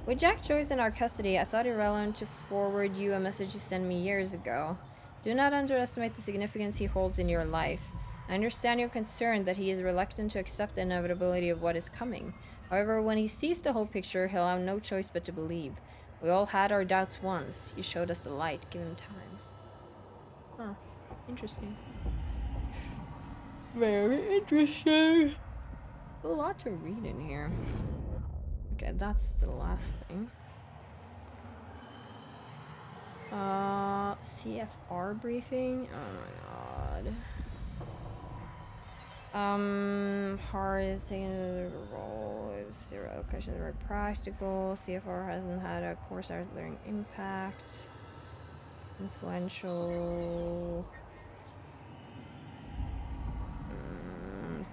With Jack Joyce in our custody, I thought it relevant to forward you a message you sent me years ago. Do not underestimate the significance he holds in your life. I understand your concern that he is reluctant to accept the inevitability of what is coming. However, when he sees the whole picture, he'll have no choice but to believe. We all had our doubts once. You showed us the light. Give him time. Huh. Interesting. Very interesting. A lot to read in here. Okay, that's the last thing. CFR briefing? Oh my god. Hard is taking a role. It's zero questions are very practical. CFR hasn't had a course artillery impact. Influential.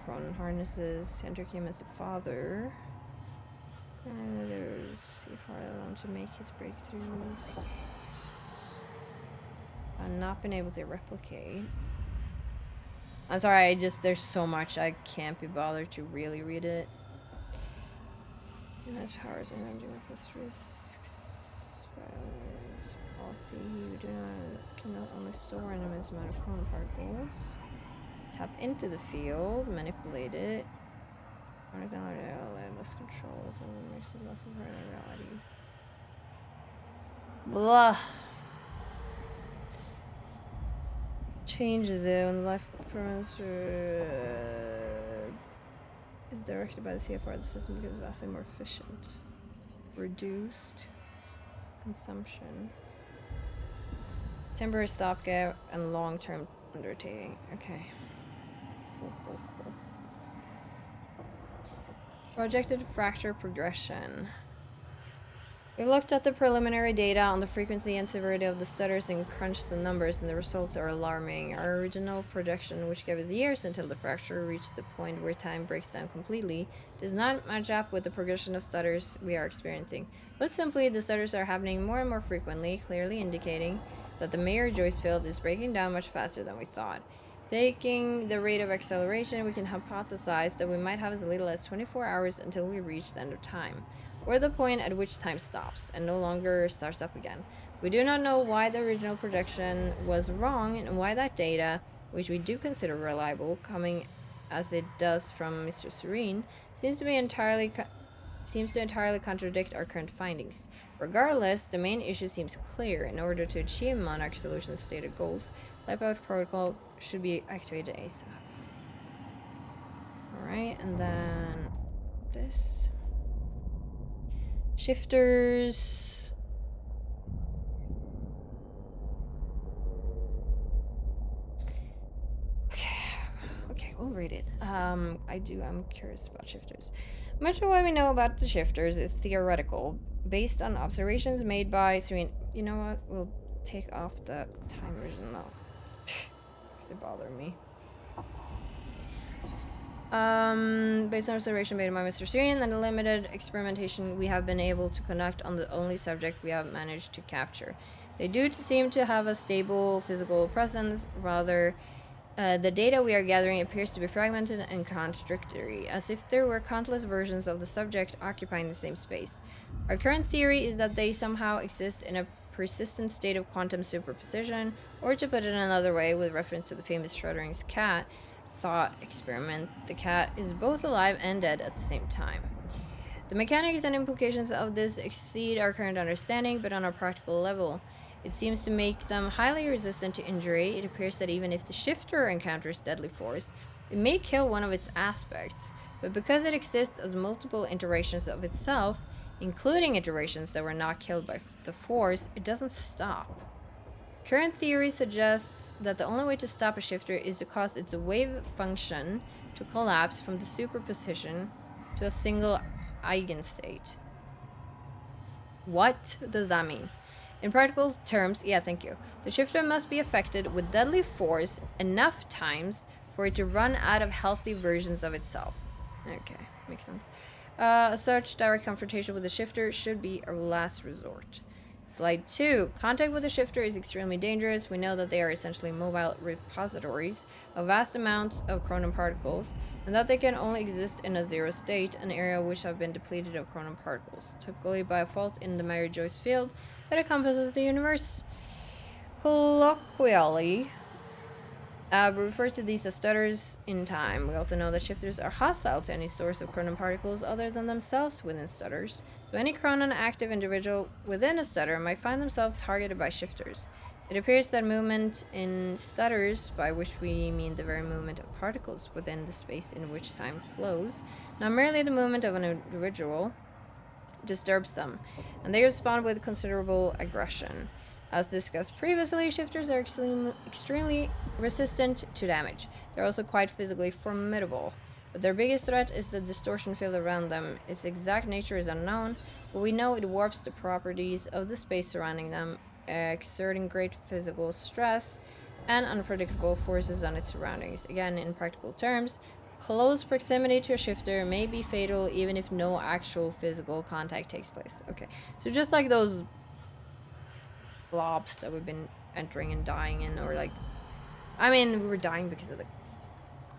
Cronin harnesses. Enter came as the father. There's CFR allowed to make his breakthroughs. I've not been able to replicate. I'm sorry, there's so much I can't be bothered to really read it. It has powers and ranging plus risks. Policy, you cannot only store an immense amount of Cronin particles. Tap into the field, manipulate it. Less controls and makes it less of reality. Blah. Changes it when the life permanence is directed by the CFR. The system becomes vastly more efficient. Reduced consumption. Temporary stopgap and long-term undertaking. Okay. Cool. Projected fracture progression. We looked at the preliminary data on the frequency and severity of the stutters and crunched the numbers, and the results are alarming. Our original projection, which gave us years until the fracture reached the point where time breaks down completely, does not match up with the progression of stutters we are experiencing. Put simply, the stutters are happening more and more frequently, clearly indicating that the Mayer-Joyce field is breaking down much faster than we thought. Taking the rate of acceleration, we can hypothesize that we might have as little as 24 hours until we reach the end of time, or the point at which time stops and no longer starts up again. We do not know why the original projection was wrong and why that data, which we do consider reliable, coming as it does from Mr. Serene, seems to be entirely seems to entirely contradict our current findings. Regardless, the main issue seems clear. In order to achieve Monarch Solutions' stated goals, Wipeout Protocol should be activated ASAP. Alright, and then this. Shifters. Okay, we'll read it. I'm curious about shifters. Much of what we know about the shifters is theoretical, based on observations made by Serene. You know what? We'll take off the timers now. Because they bother me. Based on observation made by Mr. Serene and the limited experimentation we have been able to conduct on the only subject we have managed to capture. They do seem to have a stable physical presence, rather. The data we are gathering appears to be fragmented and contradictory, as if there were countless versions of the subject occupying the same space. Our current theory is that they somehow exist in a persistent state of quantum superposition, or to put it another way, with reference to the famous Schrödinger's cat thought experiment, the cat is both alive and dead at the same time. The mechanics and implications of this exceed our current understanding, but on a practical level, it seems to make them highly resistant to injury. It appears that even if the shifter encounters deadly force, it may kill one of its aspects, but because it exists as multiple iterations of itself, including iterations that were not killed by the force, it doesn't stop. Current theory suggests that the only way to stop a shifter is to cause its wave function to collapse from the superposition to a single eigenstate. What does that mean? In practical terms, yeah, thank you. The shifter must be affected with deadly force enough times for it to run out of healthy versions of itself. Okay, makes sense. Such direct confrontation with the shifter should be our last resort. Slide 2. Contact with the shifter is extremely dangerous. We know that they are essentially mobile repositories of vast amounts of chronon particles, and that they can only exist in a zero state, an area which have been depleted of chronon particles, typically by a fault in the Mary-Joyce field that encompasses the universe. Colloquially, we refer to these as stutters in time. We also know that shifters are hostile to any source of chronon particles other than themselves within stutters. So any chronon active individual within a stutter might find themselves targeted by shifters. It appears that movement in stutters, by which we mean the very movement of particles within the space in which time flows, not merely the movement of an individual, disturbs them, and they respond with considerable aggression. As discussed previously, shifters are extremely resistant to damage. They're also quite physically formidable, but their biggest threat is the distortion field around them. Its exact nature is unknown, but we know it warps the properties of the space surrounding them, exerting great physical stress and unpredictable forces on its surroundings. Again, in practical terms, close proximity to a shifter may be fatal even if no actual physical contact takes place. Okay, so just like those blobs that we've been entering and dying in, or like, I mean, we were dying because of the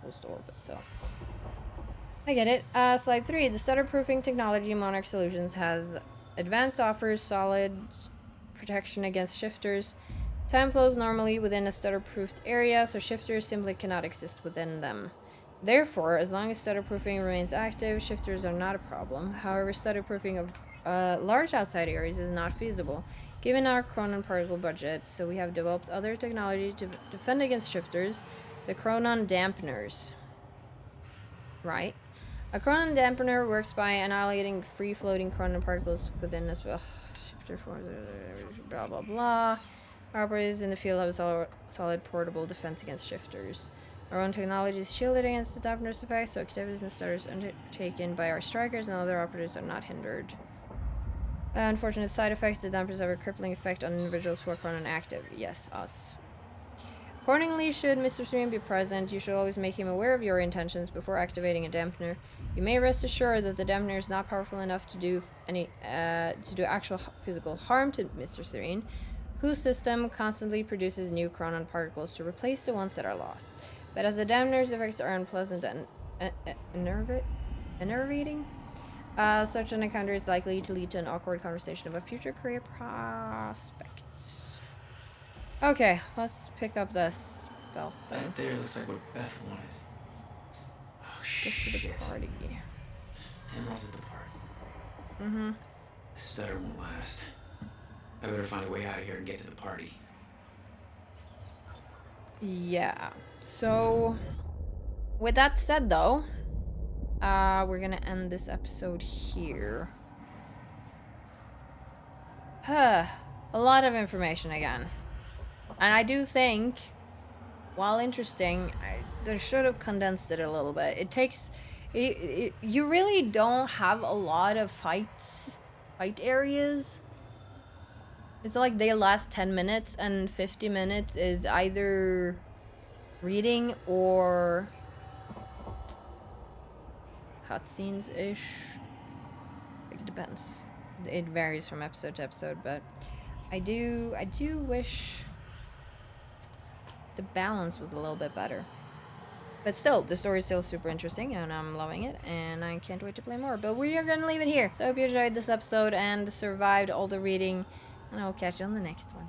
closed door, but still. I get it. Slide 3. The stutter-proofing technology Monarch Solutions has advanced offers solid protection against shifters. Time flows normally within a stutter-proofed area, so shifters simply cannot exist within them. Therefore, as long as stutter-proofing remains active, shifters are not a problem. However, stutter-proofing of large outside areas is not feasible, given our chronon particle budget, so we have developed other technology to defend against shifters, the chronon dampeners. Right. A chronon dampener works by annihilating free-floating chronon particles within this shifter form, blah blah blah. Operators in the field have a solid portable defense against shifters. Our own technology is shielded against the dampener's effects, so activities and stutters undertaken by our strikers and other operators are not hindered. Unfortunate side effects, the dampers have a crippling effect on individuals who are chronon active. Yes, us. Accordingly, should Mr. Serene be present, you should always make him aware of your intentions before activating a dampener. You may rest assured that the dampener is not powerful enough to do actual physical harm to Mr. Serene, whose system constantly produces new chronon particles to replace the ones that are lost. But as the dampener's effects are unpleasant and enervating, such an encounter is likely to lead to an awkward conversation about future career prospects. Okay, let's pick up this belt thing. That there looks like what Beth wanted. Oh, Get to the shit. party. Emerald's at the party. Mm-hmm. This stutter won't last. I better find a way out of here and get to the party. Yeah. So, with that said, though, we're gonna end this episode here. A lot of information again. And I do think, while interesting, they should have condensed it a little bit. It takes... you really don't have a lot of fight areas. It's like they last 10 minutes and 50 minutes is either reading or cutscenes-ish. Like, it depends. It varies from episode to episode, but I do wish the balance was a little bit better. But still, the story is still super interesting, and I'm loving it, and I can't wait to play more. But we are gonna leave it here. So I hope you enjoyed this episode and survived all the reading, and I'll catch you on the next one.